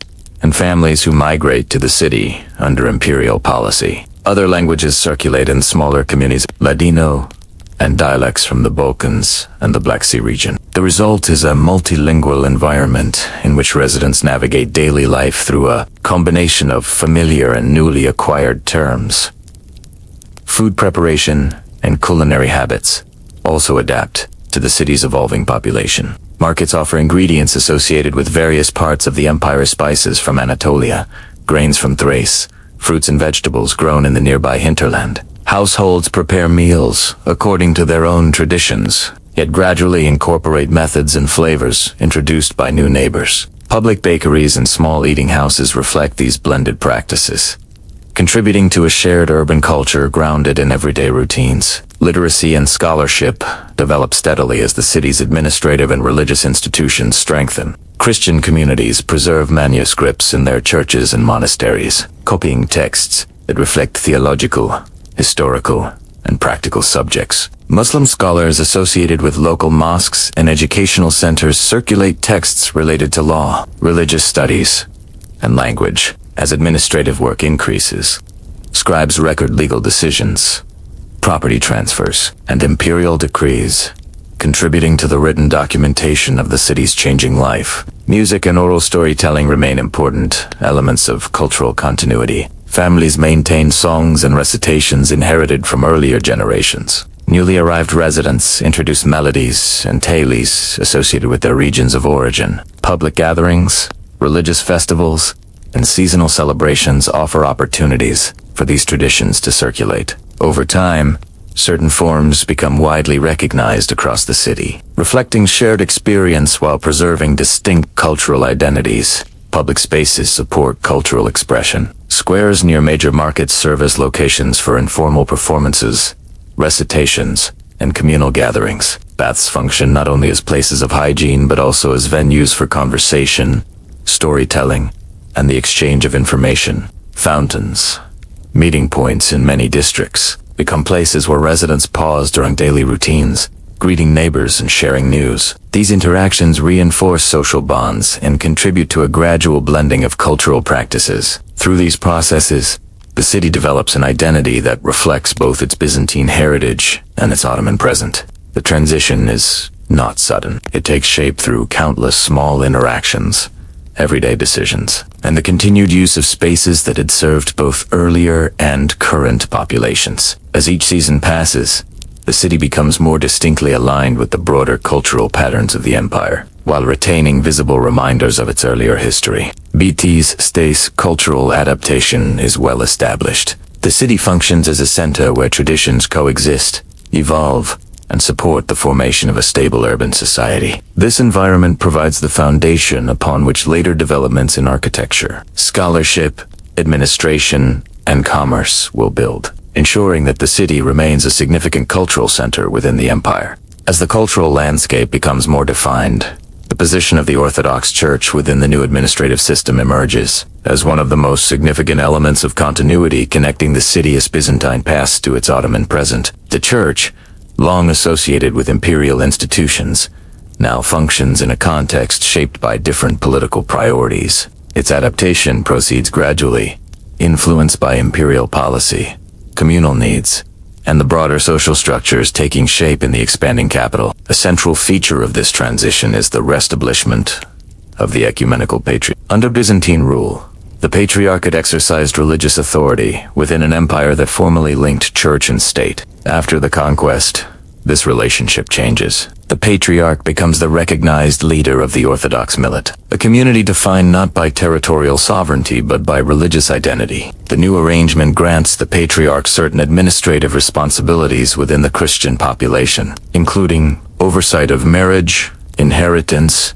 and families who migrate to the city under imperial policy. Other languages circulate in smaller communities, Ladino, and dialects from the Balkans and the Black Sea region. The result is a multilingual environment in which residents navigate daily life through a combination of familiar and newly acquired terms. Food preparation and culinary habits also adapt. to the city's evolving population. Markets offer ingredients associated with various parts of the empire: spices from Anatolia, grains from Thrace, fruits and vegetables grown in the nearby hinterland. Households prepare meals according to their own traditions, yet gradually incorporate methods and flavors introduced by new neighbors. Public bakeries and small eating houses reflect these blended practices, contributing to a shared urban culture grounded in everyday routines. Literacy and scholarship develop steadily as the city's administrative and religious institutions strengthen. Christian communities preserve manuscripts in their churches and monasteries, copying texts that reflect theological, historical, and practical subjects. Muslim scholars associated with local mosques and educational centers circulate texts related to law, religious studies, and language. As administrative work increases, scribes record legal decisions, property transfers, and imperial decrees, contributing to the written documentation of the city's changing life. Music and oral storytelling remain important elements of cultural continuity. Families maintain songs and recitations inherited from earlier generations. Newly arrived residents introduce melodies and tales associated with their regions of origin. Public gatherings, religious festivals, and seasonal celebrations offer opportunities for these traditions to circulate. Over time, certain forms become widely recognized across the city, reflecting shared experience while preserving distinct cultural identities. Public spaces support cultural expression. Squares near major markets serve as locations for informal performances, recitations, and communal gatherings. Baths function not only as places of hygiene but also as venues for conversation, storytelling, and the exchange of information. Fountains, meeting points in many districts, become places where residents pause during daily routines, greeting neighbors and sharing news. These interactions reinforce social bonds and contribute to a gradual blending of cultural practices. Through these processes, the city develops an identity that reflects both its Byzantine heritage and its Ottoman present. The transition is not sudden. It takes shape through countless small interactions, everyday decisions, and the continued use of spaces that had served both earlier and current populations. As each season passes, the city becomes more distinctly aligned with the broader cultural patterns of the empire, while retaining visible reminders of its earlier history. BT's state's cultural adaptation is well established. The city functions as a center where traditions coexist, evolve, and support the formation of a stable urban society. This environment provides the foundation upon which later developments in architecture, scholarship, administration, and commerce will build, ensuring that the city remains a significant cultural center within the empire. As the cultural landscape becomes more defined, the position of the Orthodox Church within the new administrative system emerges as one of the most significant elements of continuity connecting the city's Byzantine past to its Ottoman present. The Church, long associated with imperial institutions, now functions in a context shaped by different political priorities. Its adaptation proceeds gradually, influenced by imperial policy, communal needs, and the broader social structures taking shape in the expanding capital. A central feature of this transition is the reestablishment of the ecumenical patriarch. Under Byzantine rule, the Patriarchate exercised religious authority within an empire that formally linked church and state. After the conquest, this relationship changes. The Patriarch becomes the recognized leader of the Orthodox millet, a community defined not by territorial sovereignty but by religious identity. The new arrangement grants the Patriarch certain administrative responsibilities within the Christian population, including oversight of marriage, inheritance,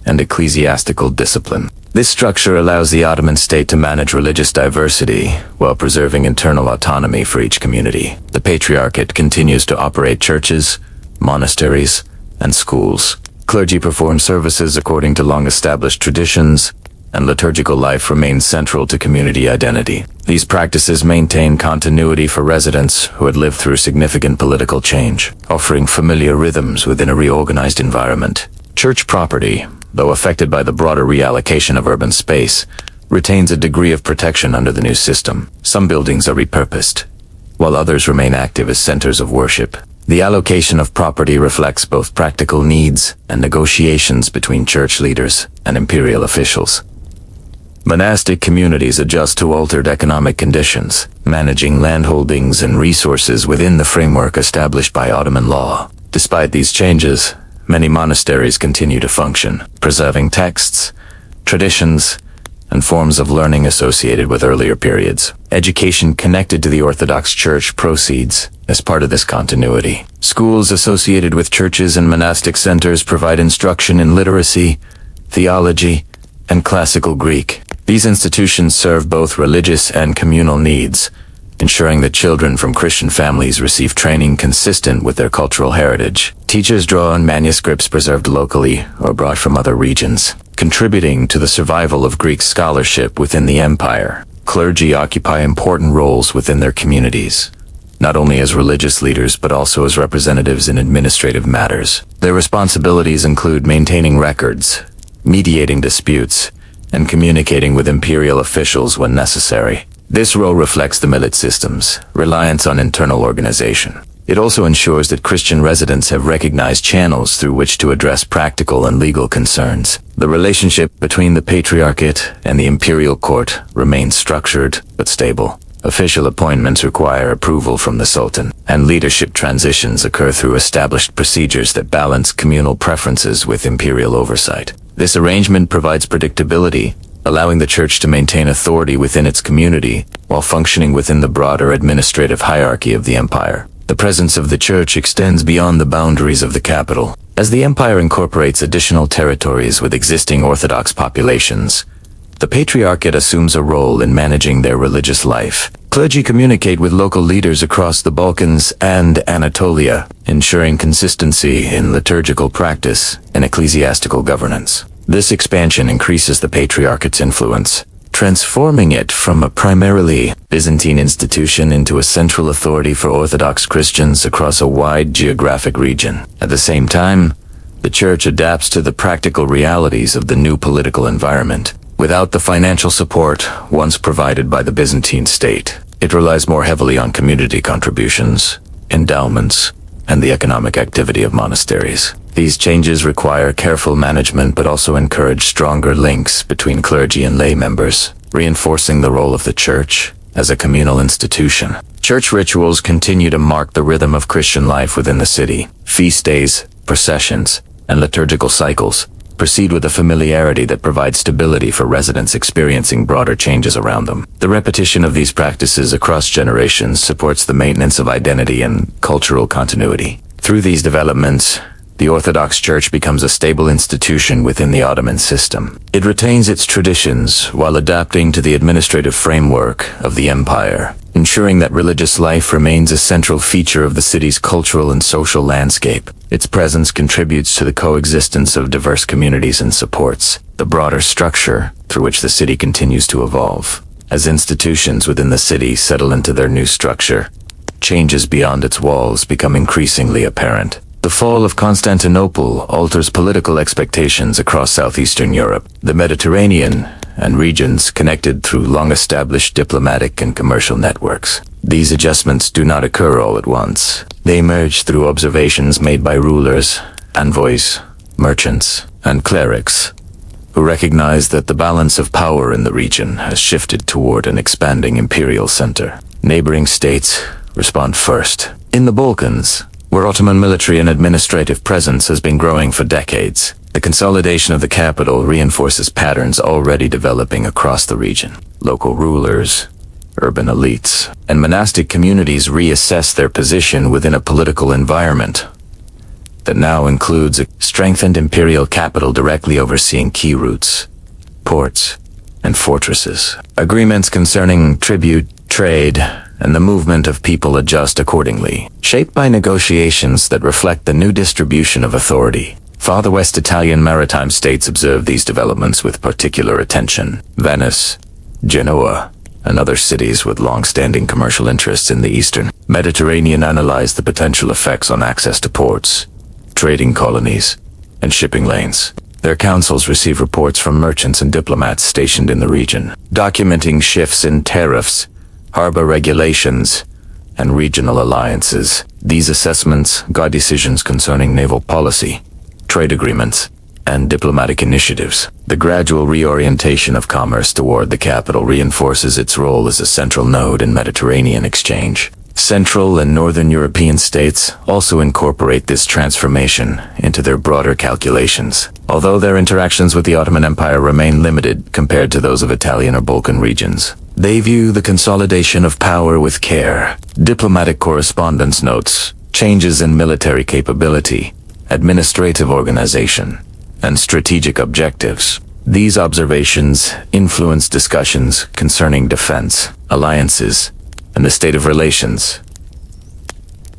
and ecclesiastical discipline. This structure allows the Ottoman state to manage religious diversity while preserving internal autonomy for each community. The Patriarchate continues to operate churches, monasteries, and schools. Clergy perform services according to long-established traditions, and liturgical life remains central to community identity. These practices maintain continuity for residents who had lived through significant political change, offering familiar rhythms within a reorganized environment. Church property, though affected by the broader reallocation of urban space, retains a degree of protection under the new system. Some buildings are repurposed, while others remain active as centers of worship. The allocation of property reflects both practical needs and negotiations between church leaders and imperial officials. Monastic communities adjust to altered economic conditions, managing landholdings and resources within the framework established by Ottoman law. Despite these changes, many monasteries continue to function, preserving texts, traditions, and forms of learning associated with earlier periods. Education connected to the Orthodox Church proceeds as part of this continuity. Schools associated with churches and monastic centers provide instruction in literacy, theology, and classical Greek. These institutions serve both religious and communal needs, ensuring that children from Christian families receive training consistent with their cultural heritage. Teachers draw on manuscripts preserved locally or brought from other regions, contributing to the survival of Greek scholarship within the empire. Clergy occupy important roles within their communities, not only as religious leaders but also as representatives in administrative matters. Their responsibilities include maintaining records, mediating disputes, and communicating with imperial officials when necessary. This role reflects the millet system's reliance on internal organization. It also ensures that Christian residents have recognized channels through which to address practical and legal concerns. The relationship between the Patriarchate and the imperial court remains structured but stable. Official appointments require approval from the Sultan, and leadership transitions occur through established procedures that balance communal preferences with imperial oversight. This arrangement provides predictability, allowing the Church to maintain authority within its community while functioning within the broader administrative hierarchy of the empire. The presence of the Church extends beyond the boundaries of the capital. As the empire incorporates additional territories with existing Orthodox populations, the Patriarchate assumes a role in managing their religious life. Clergy communicate with local leaders across the Balkans and Anatolia, ensuring consistency in liturgical practice and ecclesiastical governance. This expansion increases the Patriarchate's influence, transforming it from a primarily Byzantine institution into a central authority for Orthodox Christians across a wide geographic region. At the same time, the Church adapts to the practical realities of the new political environment. Without the financial support once provided by the Byzantine state, it relies more heavily on community contributions, endowments, and the economic activity of monasteries. These changes require careful management but also encourage stronger links between clergy and lay members, reinforcing the role of the Church as a communal institution. Church rituals continue to mark the rhythm of Christian life within the city. Feast days, processions, and liturgical cycles proceed with a familiarity that provides stability for residents experiencing broader changes around them. The repetition of these practices across generations supports the maintenance of identity and cultural continuity. Through these developments, the Orthodox Church becomes a stable institution within the Ottoman system. It retains its traditions while adapting to the administrative framework of the empire, ensuring that religious life remains a central feature of the city's cultural and social landscape. Its presence contributes to the coexistence of diverse communities and supports the broader structure through which the city continues to evolve. As institutions within the city settle into their new structure, changes beyond its walls become increasingly apparent. The fall of Constantinople alters political expectations across southeastern Europe. The Mediterranean and regions connected through long-established diplomatic and commercial networks. These adjustments do not occur all at once. They emerge through observations made by rulers, envoys, merchants, and clerics, who recognize that the balance of power in the region has shifted toward an expanding imperial center. Neighboring states respond first. In the Balkans, where Ottoman military and administrative presence has been growing for decades, the consolidation of the capital reinforces patterns already developing across the region. Local rulers, urban elites, and monastic communities reassess their position within a political environment that now includes a strengthened imperial capital directly overseeing key routes, ports, and fortresses. Agreements concerning tribute, trade, and the movement of people adjust accordingly, shaped by negotiations that reflect the new distribution of authority. Farther west Italian maritime states observe these developments with particular attention. Venice, Genoa, and other cities with long-standing commercial interests in the eastern Mediterranean analyze the potential effects on access to ports, trading colonies, and shipping lanes. Their councils receive reports from merchants and diplomats stationed in the region, documenting shifts in tariffs, harbor regulations, and regional alliances. These assessments guide decisions concerning naval policy, trade agreements, and diplomatic initiatives. The gradual reorientation of commerce toward the capital reinforces its role as a central node in Mediterranean exchange. Central and Northern European states also incorporate this transformation into their broader calculations, although their interactions with the Ottoman Empire remain limited compared to those of Italian or Balkan regions. They view the consolidation of power with care. Diplomatic correspondence notes changes in military capability, administrative organization, and strategic objectives. These observations influence discussions concerning defense, alliances, and the state of relations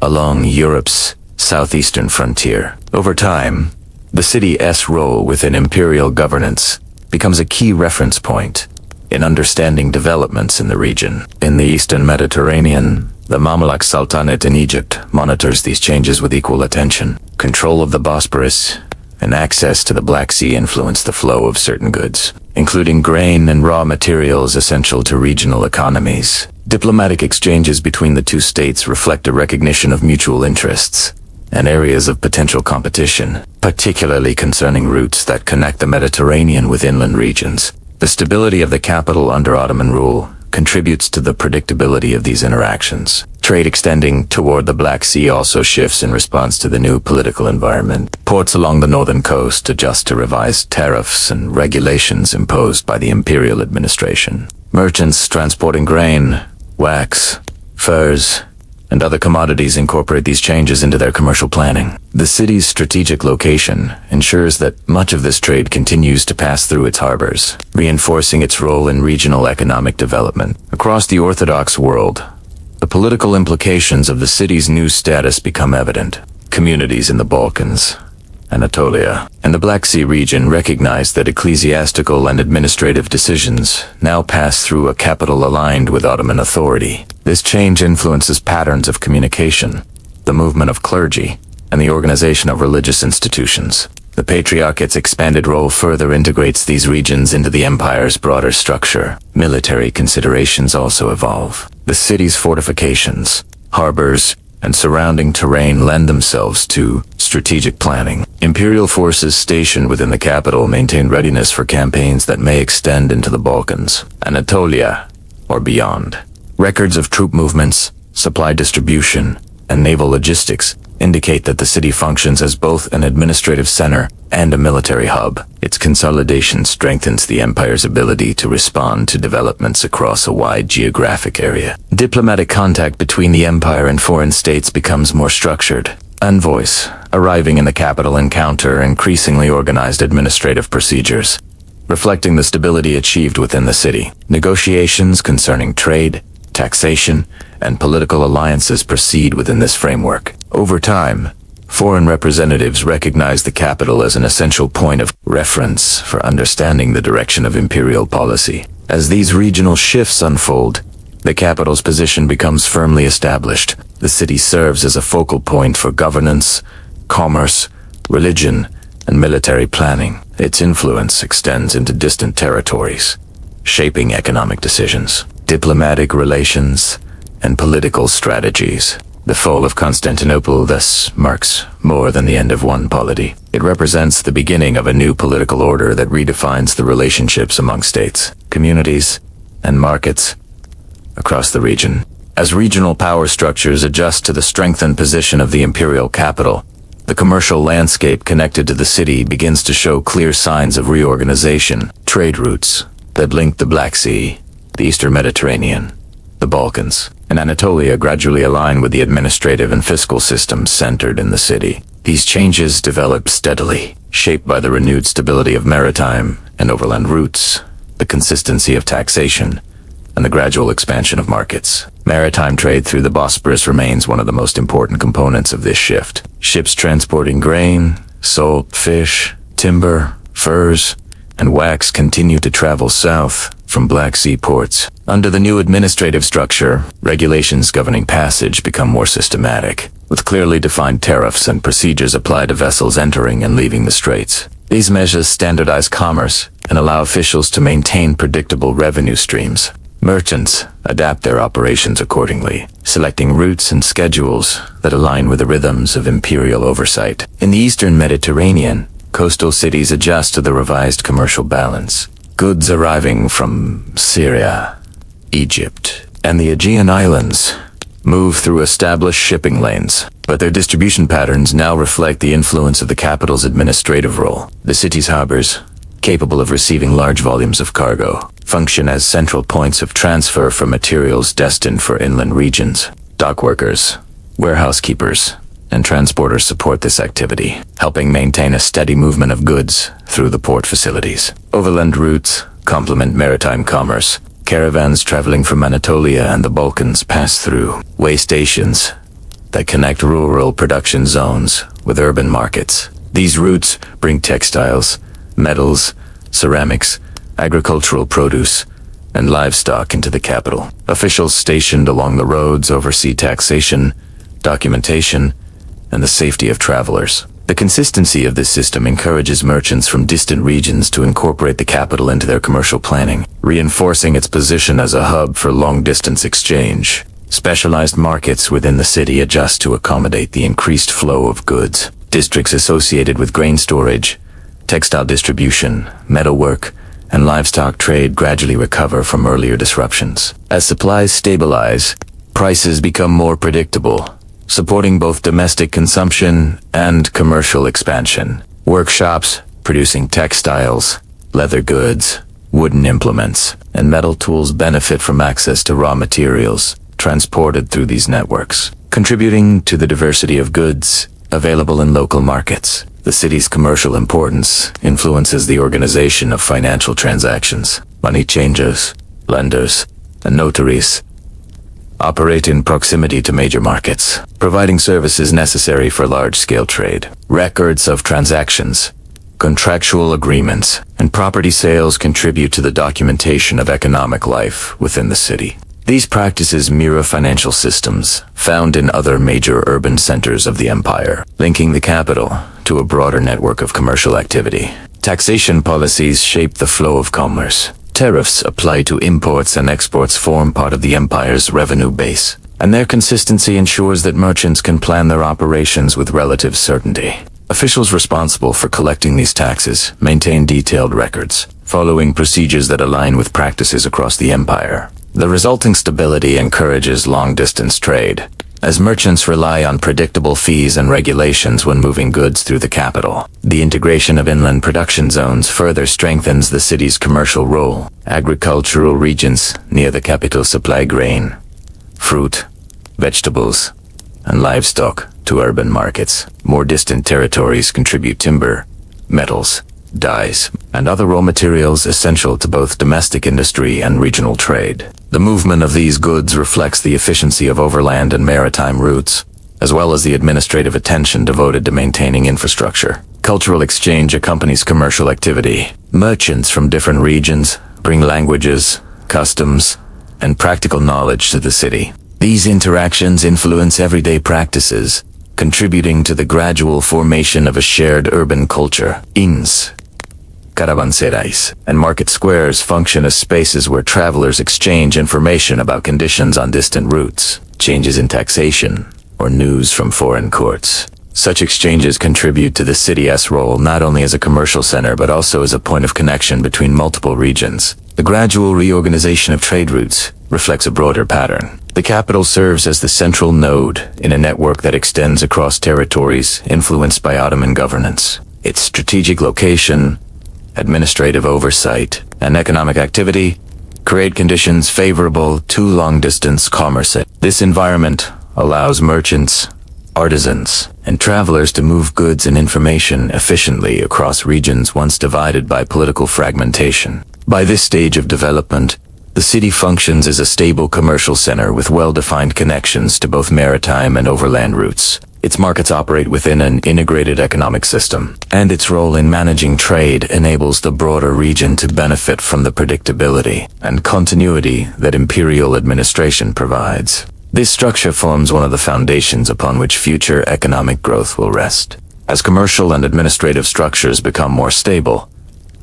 along Europe's southeastern frontier. Over time, the city's role within imperial governance becomes a key reference point in understanding developments in the region. In the Eastern Mediterranean, the Mamluk Sultanate in Egypt monitors these changes with equal attention. Control of the Bosporus and access to the Black Sea influence the flow of certain goods, including grain and raw materials essential to regional economies. Diplomatic exchanges between the two states reflect a recognition of mutual interests and areas of potential competition, particularly concerning routes that connect the Mediterranean with inland regions. The stability of the capital under Ottoman rule contributes to the predictability of these interactions. Trade extending toward the Black Sea also shifts in response to the new political environment. Ports along the northern coast adjust to revised tariffs and regulations imposed by the imperial administration. Merchants transporting grain, wax, furs, and other commodities incorporate these changes into their commercial planning. The city's strategic location ensures that much of this trade continues to pass through its harbors, reinforcing its role in regional economic development. Across the Orthodox world, the political implications of the city's new status become evident. Communities in the Balkans, Anatolia, and the Black Sea region recognize that ecclesiastical and administrative decisions now pass through a capital aligned with Ottoman authority. This change influences patterns of communication, the movement of clergy, and the organization of religious institutions. The Patriarchate's expanded role further integrates these regions into the empire's broader structure. Military considerations also evolve. The city's fortifications, harbors, and surrounding terrain lend themselves to strategic planning. Imperial forces stationed within the capital maintain readiness for campaigns that may extend into the Balkans, Anatolia, or beyond. Records of troop movements, supply distribution, and naval logistics indicate that the city functions as both an administrative center and a military hub. Its consolidation strengthens the empire's ability to respond to developments across a wide geographic area. Diplomatic contact between the empire and foreign states becomes more structured. Envoys arriving in the capital encounter increasingly organized administrative procedures, reflecting the stability achieved within the city. Negotiations concerning trade, taxation, and political alliances proceed within this framework. Over time, foreign representatives recognize the capital as an essential point of reference for understanding the direction of imperial policy. As these regional shifts unfold, the capital's position becomes firmly established. The city serves as a focal point for governance, commerce, religion, and military planning. Its influence extends into distant territories, shaping economic decisions, diplomatic relations, and political strategies. The fall of Constantinople thus marks more than the end of one polity. It represents the beginning of a new political order that redefines the relationships among states, communities, and markets across the region. As regional power structures adjust to the strengthened position of the imperial capital, the commercial landscape connected to the city begins to show clear signs of reorganization. Trade routes that link the Black Sea, the Eastern Mediterranean, the Balkans, and Anatolia gradually align with the administrative and fiscal systems centered in the city. These changes develop steadily, shaped by the renewed stability of maritime and overland routes, the consistency of taxation, and the gradual expansion of markets. Maritime trade through the Bosporus remains one of the most important components of this shift. Ships transporting grain, salt, fish, timber, furs, and wax continue to travel south from Black Sea ports. Under the new administrative structure, regulations governing passage become more systematic, with clearly defined tariffs and procedures applied to vessels entering and leaving the straits. These measures standardize commerce and allow officials to maintain predictable revenue streams. Merchants adapt their operations accordingly, selecting routes and schedules that align with the rhythms of imperial oversight. In the Eastern Mediterranean, coastal cities adjust to the revised commercial balance. Goods arriving from Syria, Egypt, and the Aegean Islands move through established shipping lanes, but their distribution patterns now reflect the influence of the capital's administrative role. The city's harbors, capable of receiving large volumes of cargo, function as central points of transfer for materials destined for inland regions. Dock workers, warehouse keepers, and transporters support this activity, helping maintain a steady movement of goods through the port facilities. Overland routes complement maritime commerce. Caravans traveling from Anatolia and the Balkans pass through way stations that connect rural production zones with urban markets. These routes bring textiles, metals, ceramics, agricultural produce, and livestock into the capital. Officials stationed along the roads oversee taxation, documentation, and the safety of travelers. The consistency of this system encourages merchants from distant regions to incorporate the capital into their commercial planning, reinforcing its position as a hub for long-distance exchange. Specialized markets within the city adjust to accommodate the increased flow of goods. Districts associated with grain storage, textile distribution, metalwork, and livestock trade gradually recover from earlier disruptions. As supplies stabilize, prices become more predictable, supporting both domestic consumption and commercial expansion. Workshops producing textiles, leather goods, wooden implements, and metal tools benefit from access to raw materials transported through these networks, contributing to the diversity of goods available in local markets. The city's commercial importance influences the organization of financial transactions. Money changers, lenders, and notaries operate in proximity to major markets, providing services necessary for large-scale trade. Records of transactions, contractual agreements, and property sales contribute to the documentation of economic life within the city. These practices mirror financial systems found in other major urban centers of the empire, linking the capital to a broader network of commercial activity. Taxation policies shape the flow of commerce. Tariffs applied to imports and exports form part of the empire's revenue base, and their consistency ensures that merchants can plan their operations with relative certainty. Officials responsible for collecting these taxes maintain detailed records, following procedures that align with practices across the empire. The resulting stability encourages long-distance trade, as merchants rely on predictable fees and regulations when moving goods through the capital. The integration of inland production zones further strengthens the city's commercial role. Agricultural regions near the capital supply grain, fruit, vegetables, and livestock to urban markets. More distant territories contribute timber, metals, dyes, and other raw materials essential to both domestic industry and regional trade. The movement of these goods reflects the efficiency of overland and maritime routes, as well as the administrative attention devoted to maintaining infrastructure. Cultural exchange accompanies commercial activity. Merchants from different regions bring languages, customs, and practical knowledge to the city. These interactions influence everyday practices, contributing to the gradual formation of a shared urban culture. Inns, caravanserais, and market squares function as spaces where travelers exchange information about conditions on distant routes, changes in taxation, or news from foreign courts. Such exchanges contribute to the city's role not only as a commercial center but also as a point of connection between multiple regions. The gradual reorganization of trade routes reflects a broader pattern. The capital serves as the central node in a network that extends across territories influenced by Ottoman governance. Its strategic location, administrative oversight, and economic activity create conditions favorable to long-distance commerce. This environment allows merchants, artisans, and travelers to move goods and information efficiently across regions once divided by political fragmentation. By this stage of development, the city functions as a stable commercial center with well-defined connections to both maritime and overland routes. Its markets operate within an integrated economic system, and its role in managing trade enables the broader region to benefit from the predictability and continuity that imperial administration provides. This structure forms one of the foundations upon which future economic growth will rest. As commercial and administrative structures become more stable,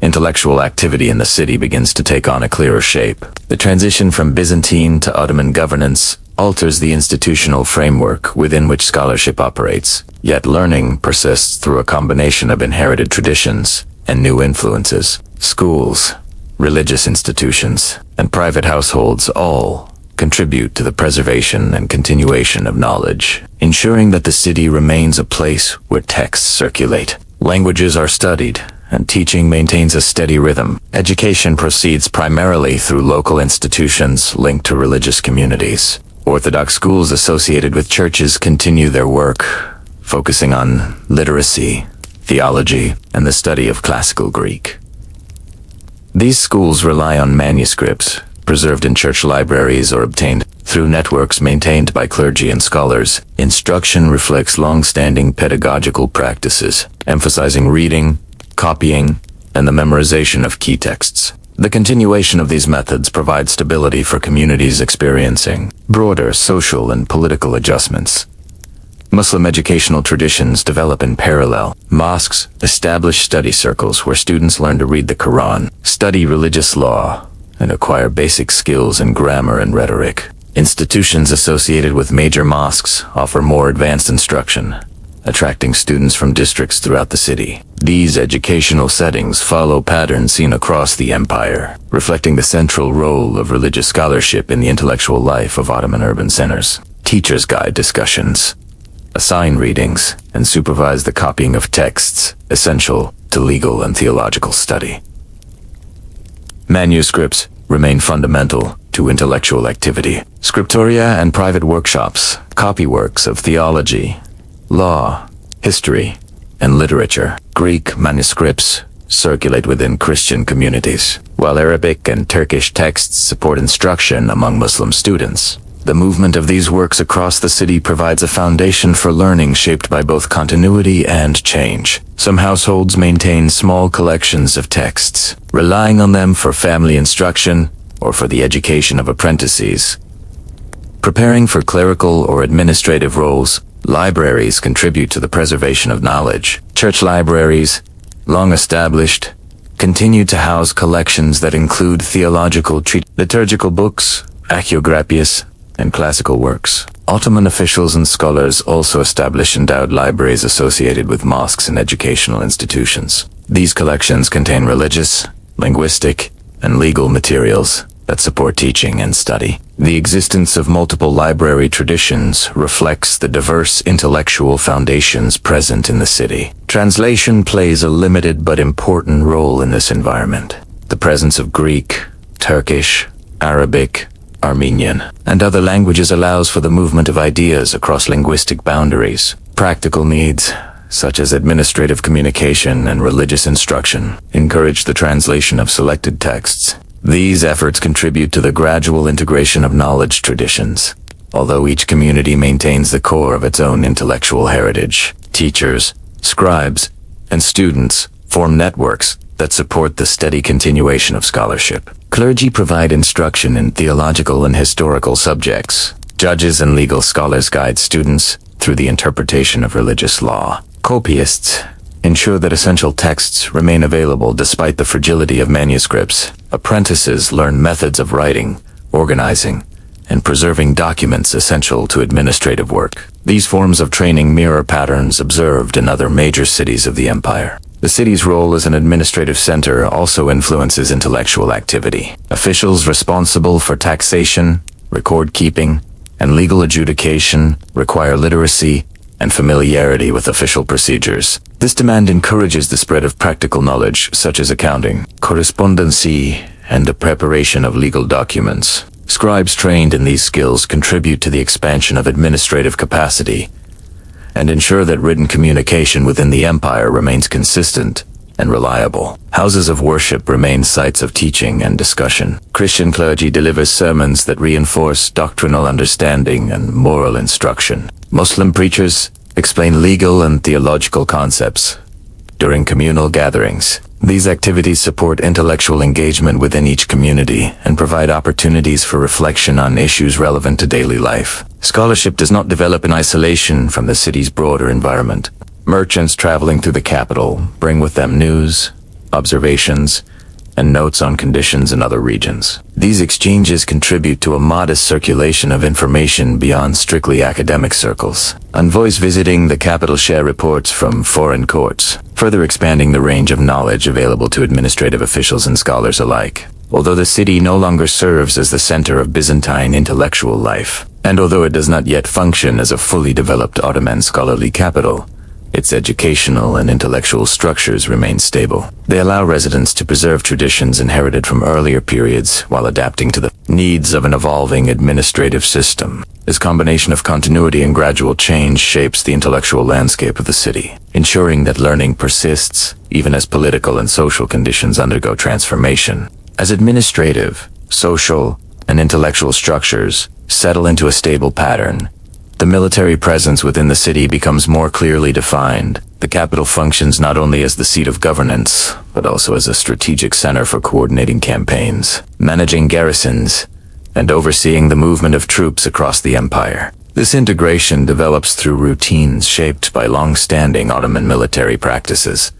intellectual activity in the city begins to take on a clearer shape. The transition from Byzantine to Ottoman governance alters the institutional framework within which scholarship operates, yet learning persists through a combination of inherited traditions and new influences. Schools, religious institutions, and private households all contribute to the preservation and continuation of knowledge, ensuring that the city remains a place where texts circulate. Languages are studied, and teaching maintains a steady rhythm. Education proceeds primarily through local institutions linked to religious communities. Orthodox schools associated with churches continue their work, focusing on literacy, theology, and the study of classical Greek. These schools rely on manuscripts, preserved in church libraries or obtained through networks maintained by clergy and scholars. Instruction reflects long-standing pedagogical practices, emphasizing reading, copying, and the memorization of key texts. The continuation of these methods provides stability for communities experiencing broader social and political adjustments. Muslim educational traditions develop in parallel. Mosques establish study circles where students learn to read the Quran, study religious law, and acquire basic skills in grammar and rhetoric. Institutions associated with major mosques offer more advanced instruction, attracting students from districts throughout the city. These educational settings follow patterns seen across the empire, reflecting the central role of religious scholarship in the intellectual life of Ottoman urban centers. Teachers guide discussions, assign readings, and supervise the copying of texts essential to legal and theological study. Manuscripts remain fundamental to intellectual activity. Scriptoria and private workshops copy works of theology, law, history, and literature. Greek manuscripts circulate within Christian communities, while Arabic and Turkish texts support instruction among Muslim students. The movement of these works across the city provides a foundation for learning shaped by both continuity and change. Some households maintain small collections of texts, relying on them for family instruction or for the education of apprentices. Preparing for clerical or administrative roles, libraries contribute to the preservation of knowledge. Church libraries, long established, continue to house collections that include theological liturgical books, hagiographies, and classical works. Ottoman officials and scholars also established endowed libraries associated with mosques and educational institutions. These collections contain religious, linguistic, and legal materials that support teaching and study. The existence of multiple library traditions reflects the diverse intellectual foundations present in the city. Translation plays a limited but important role in this environment. The presence of Greek, Turkish, Arabic, Armenian, and other languages allows for the movement of ideas across linguistic boundaries. Practical needs, such as administrative communication and religious instruction, encourage the translation of selected texts. These efforts contribute to the gradual integration of knowledge traditions. Although each community maintains the core of its own intellectual heritage, teachers, scribes, and students form networks that support the steady continuation of scholarship. Clergy provide instruction in theological and historical subjects. Judges and legal scholars guide students through the interpretation of religious law. Copyists ensure that essential texts remain available despite the fragility of manuscripts. Apprentices learn methods of writing, organizing, and preserving documents essential to administrative work. These forms of training mirror patterns observed in other major cities of the empire. The city's role as an administrative center also influences intellectual activity. Officials responsible for taxation, record keeping, and legal adjudication require literacy and familiarity with official procedures. This demand encourages the spread of practical knowledge such as accounting, correspondency, and the preparation of legal documents. Scribes trained in these skills contribute to the expansion of administrative capacity and ensure that written communication within the empire remains consistent and reliable. Houses of worship remain sites of teaching and discussion. Christian clergy delivers sermons that reinforce doctrinal understanding and moral instruction. Muslim preachers explain legal and theological concepts during communal gatherings. These activities support intellectual engagement within each community and provide opportunities for reflection on issues relevant to daily life. Scholarship does not develop in isolation from the city's broader environment. Merchants traveling through the capital bring with them news, observations, and notes on conditions in other regions. These exchanges contribute to a modest circulation of information beyond strictly academic circles. Envoys visiting the capital share reports from foreign courts, further expanding the range of knowledge available to administrative officials and scholars alike. Although the city no longer serves as the center of Byzantine intellectual life, and although it does not yet function as a fully developed Ottoman scholarly capital, its educational and intellectual structures remain stable. They allow residents to preserve traditions inherited from earlier periods while adapting to the needs of an evolving administrative system. This combination of continuity and gradual change shapes the intellectual landscape of the city, ensuring that learning persists even as political and social conditions undergo transformation. As administrative, social, and intellectual structures settle into a stable pattern, the military presence within the city becomes more clearly defined. The capital functions not only as the seat of governance, but also as a strategic center for coordinating campaigns, managing garrisons, and overseeing the movement of troops across the empire. This integration develops through routines shaped by long-standing Ottoman military practices,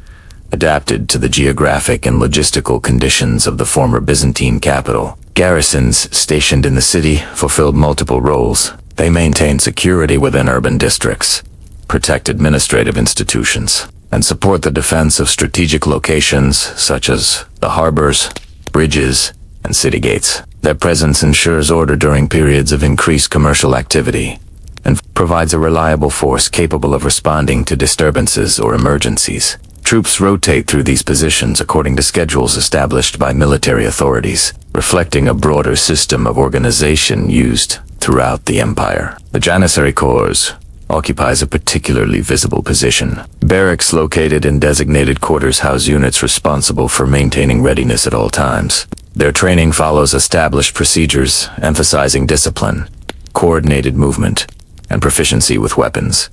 adapted to the geographic and logistical conditions of the former Byzantine capital. Garrisons stationed in the city fulfilled multiple roles. They maintain security within urban districts, protect administrative institutions, and support the defense of strategic locations such as the harbors, bridges, and city gates. Their presence ensures order during periods of increased commercial activity and provides a reliable force capable of responding to disturbances or emergencies. Troops rotate through these positions according to schedules established by military authorities, reflecting a broader system of organization used throughout the empire. The Janissary Corps occupies a particularly visible position. Barracks located in designated quarters house units responsible for maintaining readiness at all times. Their training follows established procedures, emphasizing discipline, coordinated movement, and proficiency with weapons.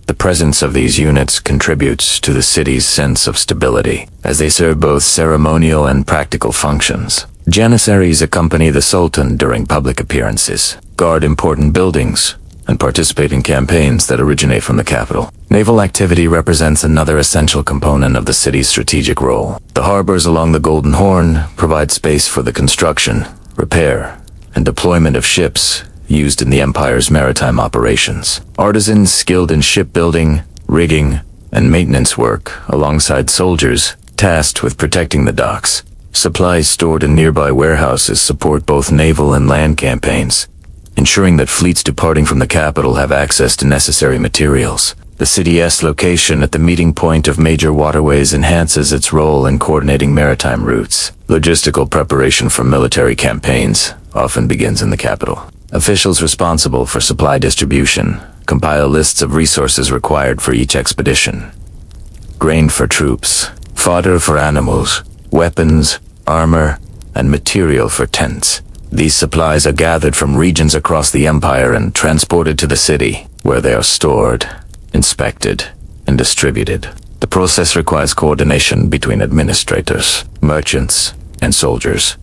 The presence of these units contributes to the city's sense of stability, as they serve both ceremonial and practical functions. Janissaries accompany the Sultan during public appearances, guard important buildings, and participate in campaigns that originate from the capital. Naval activity represents another essential component of the city's strategic role. The harbors along the Golden Horn provide space for the construction, repair, and deployment of ships used in the empire's maritime operations. Artisans skilled in shipbuilding, rigging, and maintenance work, alongside soldiers tasked with protecting the docks. Supplies stored in nearby warehouses support both naval and land campaigns, ensuring that fleets departing from the capital have access to necessary materials. The city's location at the meeting point of major waterways enhances its role in coordinating maritime routes. Logistical preparation for military campaigns often begins in the capital. Officials responsible for supply distribution compile lists of resources required for each expedition. Grain for troops, fodder for animals, weapons, armor, and material for tents. These supplies are gathered from regions across the empire and transported to the city, where they are stored, inspected, and distributed. The process requires coordination between administrators, merchants, and soldiers,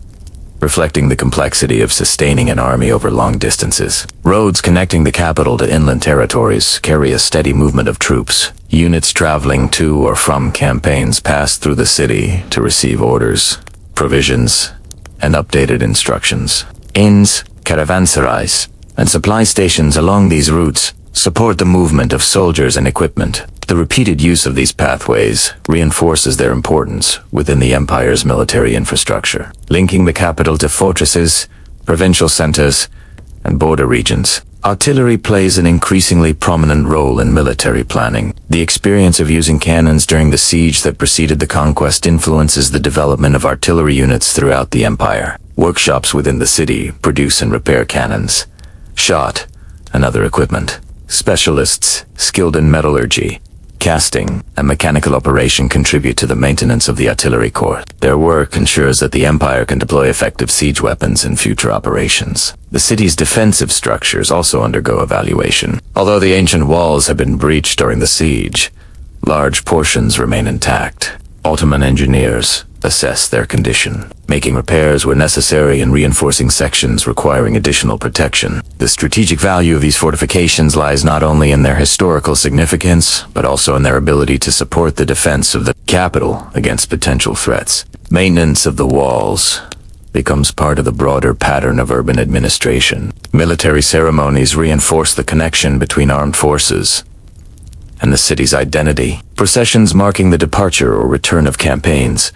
reflecting the complexity of sustaining an army over long distances. Roads connecting the capital to inland territories carry a steady movement of troops. Units traveling to or from campaigns pass through the city to receive orders, provisions, and updated instructions. Inns, caravanserais, and supply stations along these routes support the movement of soldiers and equipment. The repeated use of these pathways reinforces their importance within the empire's military infrastructure, linking the capital to fortresses, provincial centers, and border regions. Artillery plays an increasingly prominent role in military planning. The experience of using cannons during the siege that preceded the conquest influences the development of artillery units throughout the empire. Workshops within the city produce and repair cannons, shot, and other equipment. Specialists skilled in metallurgy, casting, and mechanical operation contribute to the maintenance of the artillery corps. Their work ensures that the empire can deploy effective siege weapons in future operations. The city's defensive structures also undergo evaluation. Although the ancient walls have been breached during the siege, large portions remain intact. Ottoman engineers assess their condition, making repairs where necessary and reinforcing sections requiring additional protection. The strategic value of these fortifications lies not only in their historical significance, but also in their ability to support the defense of the capital against potential threats. Maintenance of the walls becomes part of the broader pattern of urban administration. Military ceremonies reinforce the connection between armed forces and the city's identity. Processions marking the departure or return of campaigns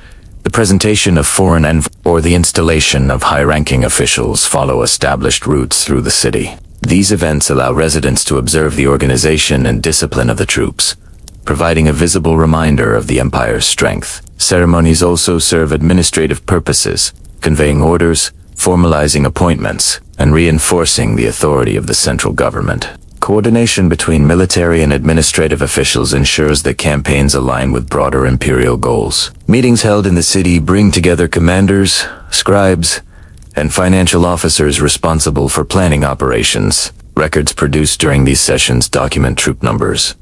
The presentation of foreign or the installation of high-ranking officials follow established routes through the city. These events allow residents to observe the organization and discipline of the troops, providing a visible reminder of the empire's strength. Ceremonies also serve administrative purposes, conveying orders, formalizing appointments, and reinforcing the authority of the central government. Coordination between military and administrative officials ensures that campaigns align with broader imperial goals. Meetings held in the city bring together commanders, scribes, and financial officers responsible for planning operations. Records produced during these sessions document troop numbers,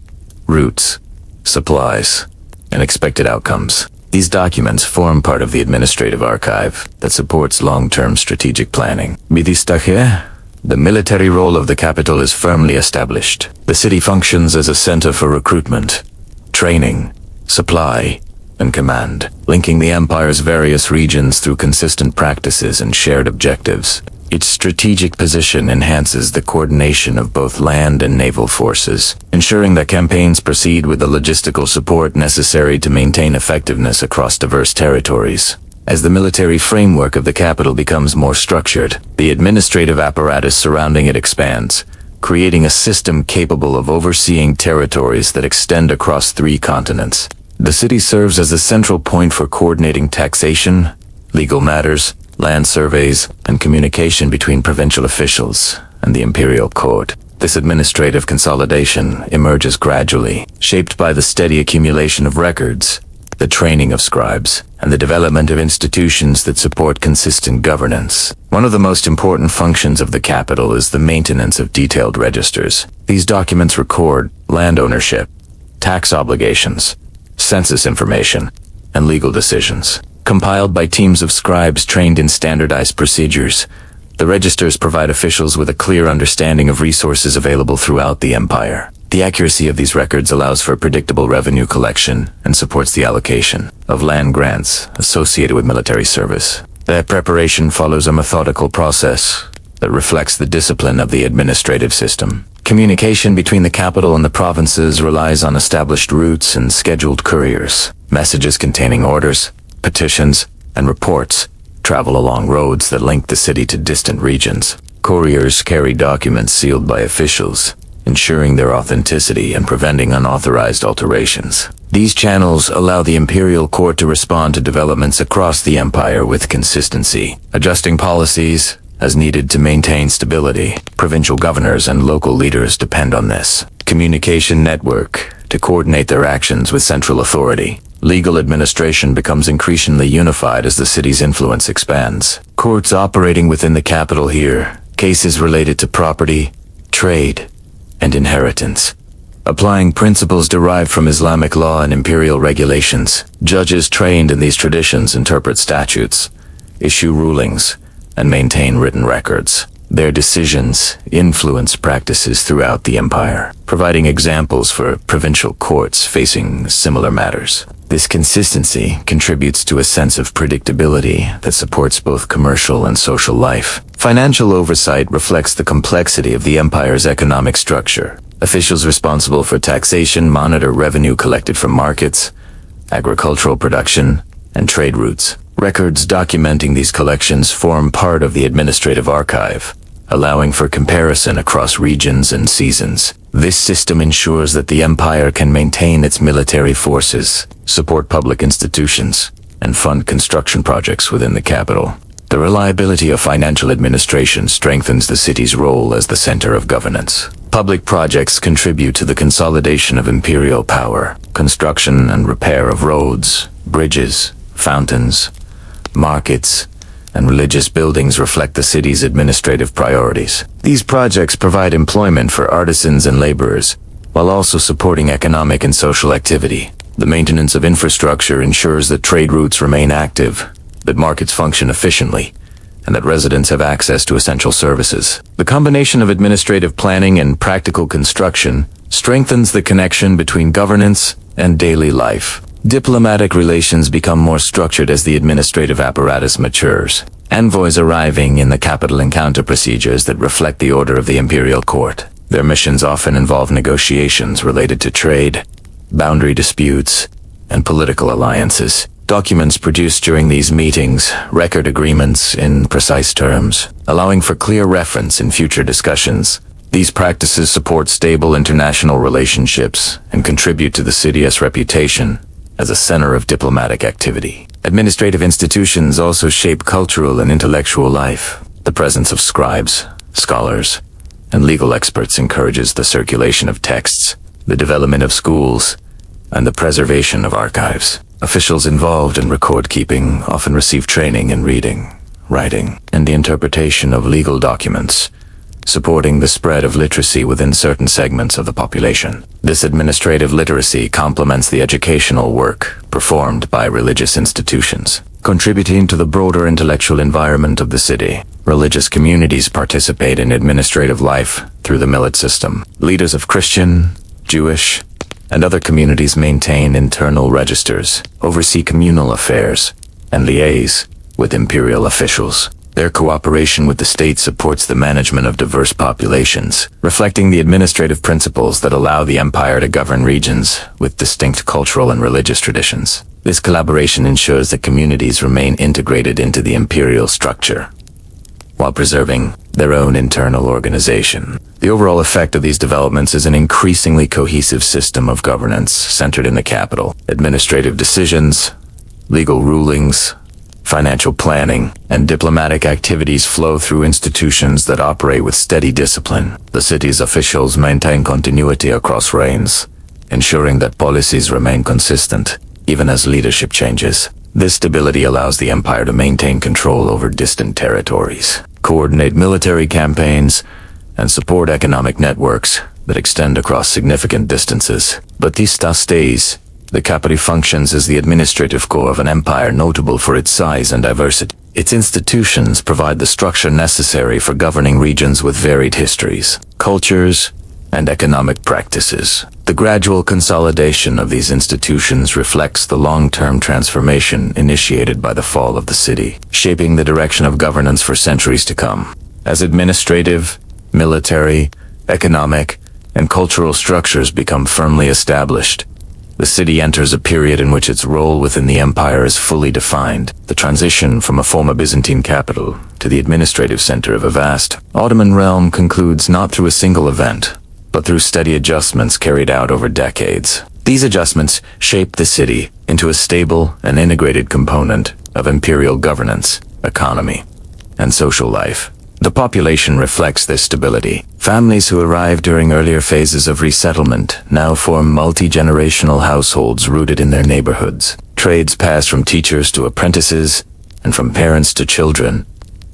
routes, supplies, and expected outcomes. These documents form part of the administrative archive that supports long-term strategic planning. The military role of the capital is firmly established. The city functions as a center for recruitment, training, supply, and command, linking the empire's various regions through consistent practices and shared objectives. Its strategic position enhances the coordination of both land and naval forces, ensuring that campaigns proceed with the logistical support necessary to maintain effectiveness across diverse territories. As the military framework of the capital becomes more structured, the administrative apparatus surrounding it expands, creating a system capable of overseeing territories that extend across 3 continents. The city serves as a central point for coordinating taxation, legal matters, land surveys, and communication between provincial officials and the imperial court. This administrative consolidation emerges gradually, shaped by the steady accumulation of records, the training of scribes, and the development of institutions that support consistent governance. One of the most important functions of the capital is the maintenance of detailed registers. These documents record land ownership, tax obligations, census information, and legal decisions. Compiled by teams of scribes trained in standardized procedures, the registers provide officials with a clear understanding of resources available throughout the empire. The accuracy of these records allows for predictable revenue collection and supports the allocation of land grants associated with military service. Their preparation follows a methodical process that reflects the discipline of the administrative system. Communication between the capital and the provinces relies on established routes and scheduled couriers. Messages containing orders, petitions, and reports travel along roads that link the city to distant regions. Couriers carry documents sealed by officials, ensuring their authenticity and preventing unauthorized alterations. These channels allow the imperial court to respond to developments across the empire with consistency, adjusting policies as needed to maintain stability. Provincial governors and local leaders depend on this communication network to coordinate their actions with central authority. Legal administration becomes increasingly unified as the city's influence expands. Courts operating within the capital hear cases related to property, trade, and inheritance, applying principles derived from Islamic law and imperial regulations. Judges trained in these traditions interpret statutes, issue rulings, and maintain written records. Their decisions influence practices throughout the empire, providing examples for provincial courts facing similar matters. This consistency contributes to a sense of predictability that supports both commercial and social life. Financial oversight reflects the complexity of the empire's economic structure. Officials responsible for taxation monitor revenue collected from markets, agricultural production, and trade routes. Records documenting these collections form part of the administrative archive, allowing for comparison across regions and seasons. This system ensures that the empire can maintain its military forces, support public institutions, and fund construction projects within the capital. The reliability of financial administration strengthens the city's role as the center of governance. Public projects contribute to the consolidation of imperial power. Construction and repair of roads, bridges, fountains, markets, and religious buildings reflect the city's administrative priorities. These projects provide employment for artisans and laborers, while also supporting economic and social activity. The maintenance of infrastructure ensures that trade routes remain active, that markets function efficiently, and that residents have access to essential services. The combination of administrative planning and practical construction strengthens the connection between governance and daily life. Diplomatic relations become more structured as the administrative apparatus matures. Envoys arriving in the capital encounter procedures that reflect the order of the imperial court. Their missions often involve negotiations related to trade, boundary disputes, and political alliances. Documents produced during these meetings record agreements in precise terms, allowing for clear reference in future discussions. These practices support stable international relationships and contribute to the city's reputation as a center of diplomatic activity. Administrative institutions also shape cultural and intellectual life. The presence of scribes, scholars, and legal experts encourages the circulation of texts, the development of schools, and the preservation of archives. Officials involved in record-keeping often receive training in reading, writing, and the interpretation of legal documents, supporting the spread of literacy within certain segments of the population. This administrative literacy complements the educational work performed by religious institutions, contributing to the broader intellectual environment of the city. Religious communities participate in administrative life through the millet system. Leaders of Christian, Jewish, and other communities maintain internal registers, oversee communal affairs, and liaise with imperial officials. Their cooperation with the state supports the management of diverse populations, reflecting the administrative principles that allow the empire to govern regions with distinct cultural and religious traditions. This collaboration ensures that communities remain integrated into the imperial structure, while preserving their own internal organization. The overall effect of these developments is an increasingly cohesive system of governance centered in the capital. Administrative decisions, legal rulings, financial planning, and diplomatic activities flow through institutions that operate with steady discipline. The city's officials maintain continuity across reigns, ensuring that policies remain consistent, even as leadership changes. This stability allows the empire to maintain control over distant territories, coordinate military campaigns, and support economic networks that extend across significant distances. Batista stays. The capital functions as the administrative core of an empire notable for its size and diversity. Its institutions provide the structure necessary for governing regions with varied histories, cultures, and economic practices. The gradual consolidation of these institutions reflects the long-term transformation initiated by the fall of the city, shaping the direction of governance for centuries to come. As administrative, military, economic, and cultural structures become firmly established, the city enters a period in which its role within the empire is fully defined. The transition from a former Byzantine capital to the administrative center of a vast Ottoman realm concludes not through a single event, but through steady adjustments carried out over decades. These adjustments shape the city into a stable and integrated component of imperial governance, economy, and social life. The population reflects this stability. Families who arrived during earlier phases of resettlement now form multi-generational households rooted in their neighborhoods. Trades pass from teachers to apprentices and from parents to children,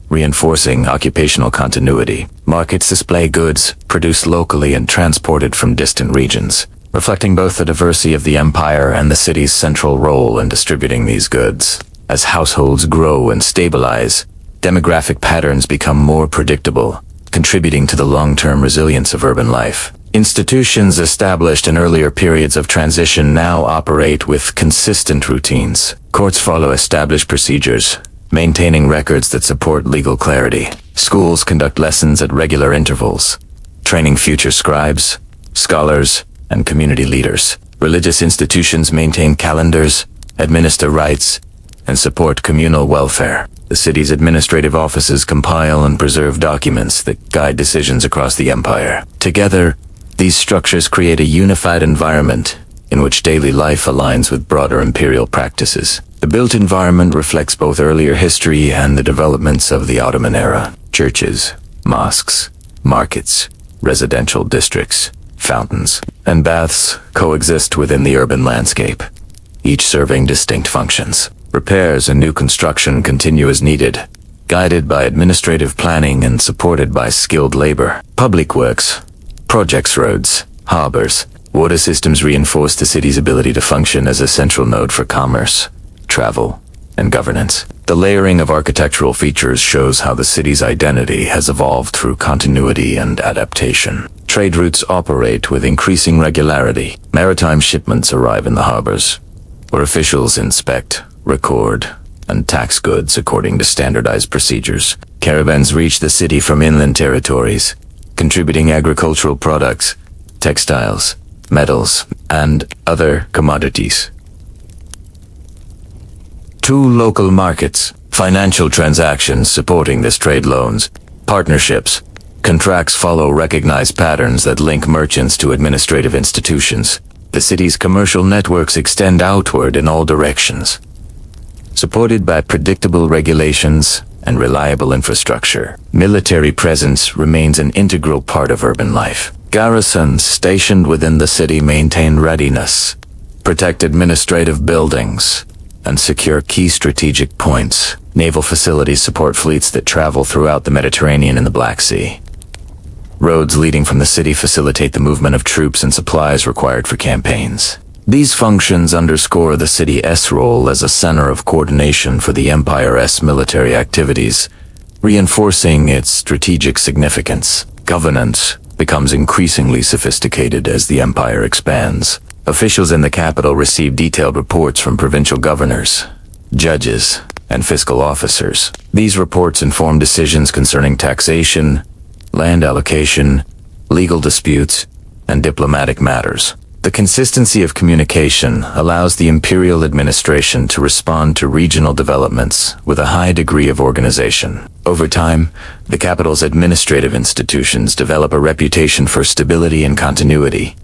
reinforcing occupational continuity. Markets display goods produced locally and transported from distant regions, reflecting both the diversity of the empire and the city's central role in distributing these goods. As households grow and stabilize, demographic patterns become more predictable, contributing to the long-term resilience of urban life. Institutions established in earlier periods of transition now operate with consistent routines. Courts follow established procedures, maintaining records that support legal clarity. Schools conduct lessons at regular intervals, training future scribes, scholars, and community leaders. Religious institutions maintain calendars, administer rites, and support communal welfare. The city's administrative offices compile and preserve documents that guide decisions across the empire. Together, these structures create a unified environment in which daily life aligns with broader imperial practices. The built environment reflects both earlier history and the developments of the Ottoman era. Churches, mosques, markets, residential districts, fountains, and baths coexist within the urban landscape, each serving distinct functions. Repairs and new construction continue as needed, guided by administrative planning and supported by skilled labor. Public works, projects, roads, harbors, water systems reinforce the city's ability to function as a central node for commerce, travel, and governance. The layering of architectural features shows how the city's identity has evolved through continuity and adaptation. Trade routes operate with increasing regularity. Maritime shipments arrive in the harbors, where officials inspect, record, and tax goods according to standardized procedures. Caravans reach the city from inland territories, contributing agricultural products, textiles, metals, and other commodities. 2 local markets, financial transactions supporting this trade loans, partnerships. Contracts follow recognized patterns that link merchants to administrative institutions. The city's commercial networks extend outward in all directions, supported by predictable regulations and reliable infrastructure. Military presence remains an integral part of urban life. Garrisons stationed within the city maintain readiness, protect administrative buildings, and secure key strategic points. Naval facilities support fleets that travel throughout the Mediterranean and the Black Sea. Roads leading from the city facilitate the movement of troops and supplies required for campaigns. These functions underscore the city's role as a center of coordination for the empire's military activities, reinforcing its strategic significance. Governance becomes increasingly sophisticated as the empire expands. Officials in the capital receive detailed reports from provincial governors, judges, and fiscal officers. These reports inform decisions concerning taxation, land allocation, legal disputes, and diplomatic matters. The consistency of communication allows the imperial administration to respond to regional developments with a high degree of organization. Over time, the capital's administrative institutions develop a reputation for stability and continuity,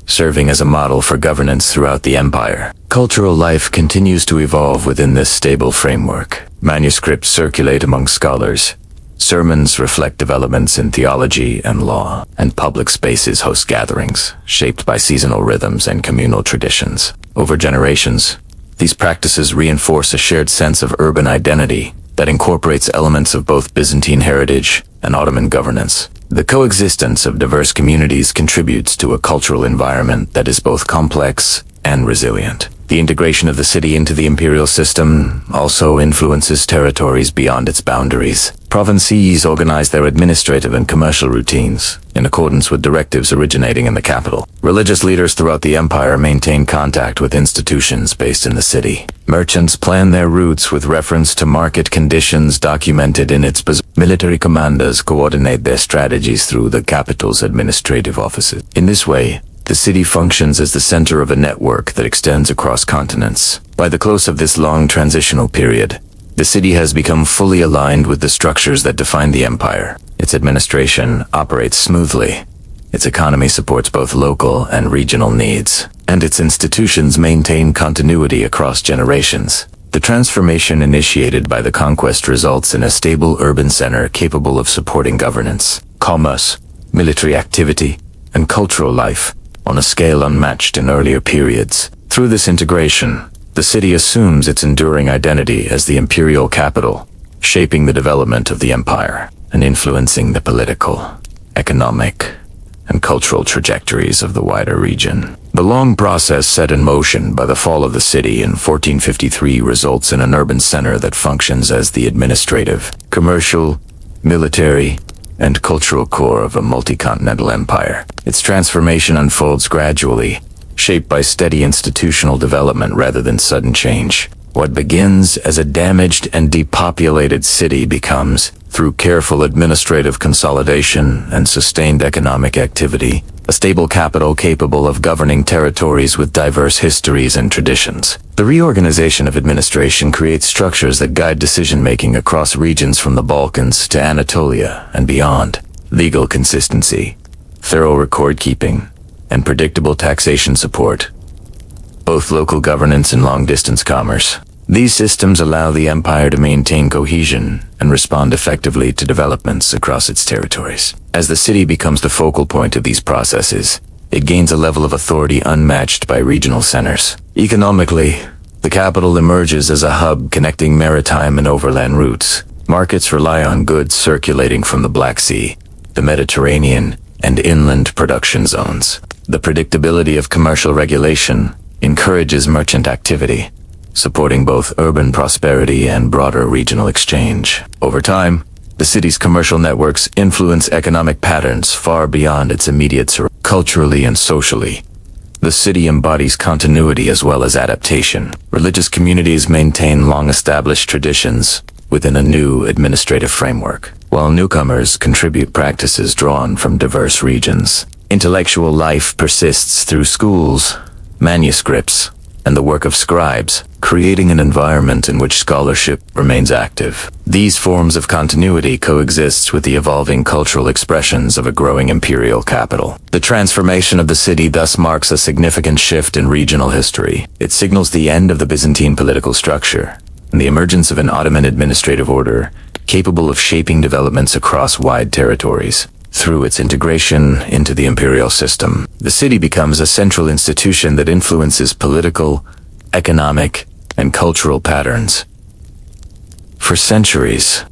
serving as a model for governance throughout the empire. Cultural life continues to evolve within this stable framework. Manuscripts circulate among scholars. Sermons reflect developments in theology and law, and public spaces host gatherings, shaped by seasonal rhythms and communal traditions. Over generations, these practices reinforce a shared sense of urban identity that incorporates elements of both Byzantine heritage and Ottoman governance. The coexistence of diverse communities contributes to a cultural environment that is both complex and resilient. The integration of the city into the imperial system also influences territories beyond its boundaries. Provinces organize their administrative and commercial routines in accordance with directives originating in the capital. Religious leaders throughout the empire maintain contact with institutions based in the city. Merchants plan their routes with reference to market conditions documented in its military commanders coordinate their strategies through the capital's administrative offices. In this way, the city functions as the center of a network that extends across continents. By the close of this long transitional period, the city has become fully aligned with the structures that define the empire. Its administration operates smoothly. Its economy supports both local and regional needs, and its institutions maintain continuity across generations. The transformation initiated by the conquest results in a stable urban center capable of supporting governance, commerce, military activity, and cultural life on a scale unmatched in earlier periods. Through this integration, the city assumes its enduring identity as the imperial capital, shaping the development of the empire and influencing the political, economic, and cultural trajectories of the wider region. The long process set in motion by the fall of the city in 1453 results in an urban center that functions as the administrative, commercial, military, and cultural core of a multi-continental empire. Its transformation unfolds gradually, shaped by steady institutional development rather than sudden change. What begins as a damaged and depopulated city becomes, through careful administrative consolidation and sustained economic activity, a stable capital capable of governing territories with diverse histories and traditions. The reorganization of administration creates structures that guide decision-making across regions from the Balkans to Anatolia and beyond. Legal consistency, thorough record-keeping, and predictable taxation support, both local governance and long-distance commerce. These systems allow the empire to maintain cohesion and respond effectively to developments across its territories. As the city becomes the focal point of these processes, it gains a level of authority unmatched by regional centers. Economically, the capital emerges as a hub connecting maritime and overland routes. Markets rely on goods circulating from the Black Sea, the Mediterranean, and inland production zones. The predictability of commercial regulation encourages merchant activity, supporting both urban prosperity and broader regional exchange. Over time, the city's commercial networks influence economic patterns far beyond its immediate surroundings. Culturally and socially, the city embodies continuity as well as adaptation. Religious communities maintain long-established traditions within a new administrative framework, while newcomers contribute practices drawn from diverse regions. Intellectual life persists through schools, manuscripts, and the work of scribes, creating an environment in which scholarship remains active. These forms of continuity coexist with the evolving cultural expressions of a growing imperial capital. The transformation of the city thus marks a significant shift in regional history. It signals the end of the Byzantine political structure and the emergence of an Ottoman administrative order capable of shaping developments across wide territories. Through its integration into the imperial system, the city becomes a central institution that influences political, economic, and cultural patterns. For centuries,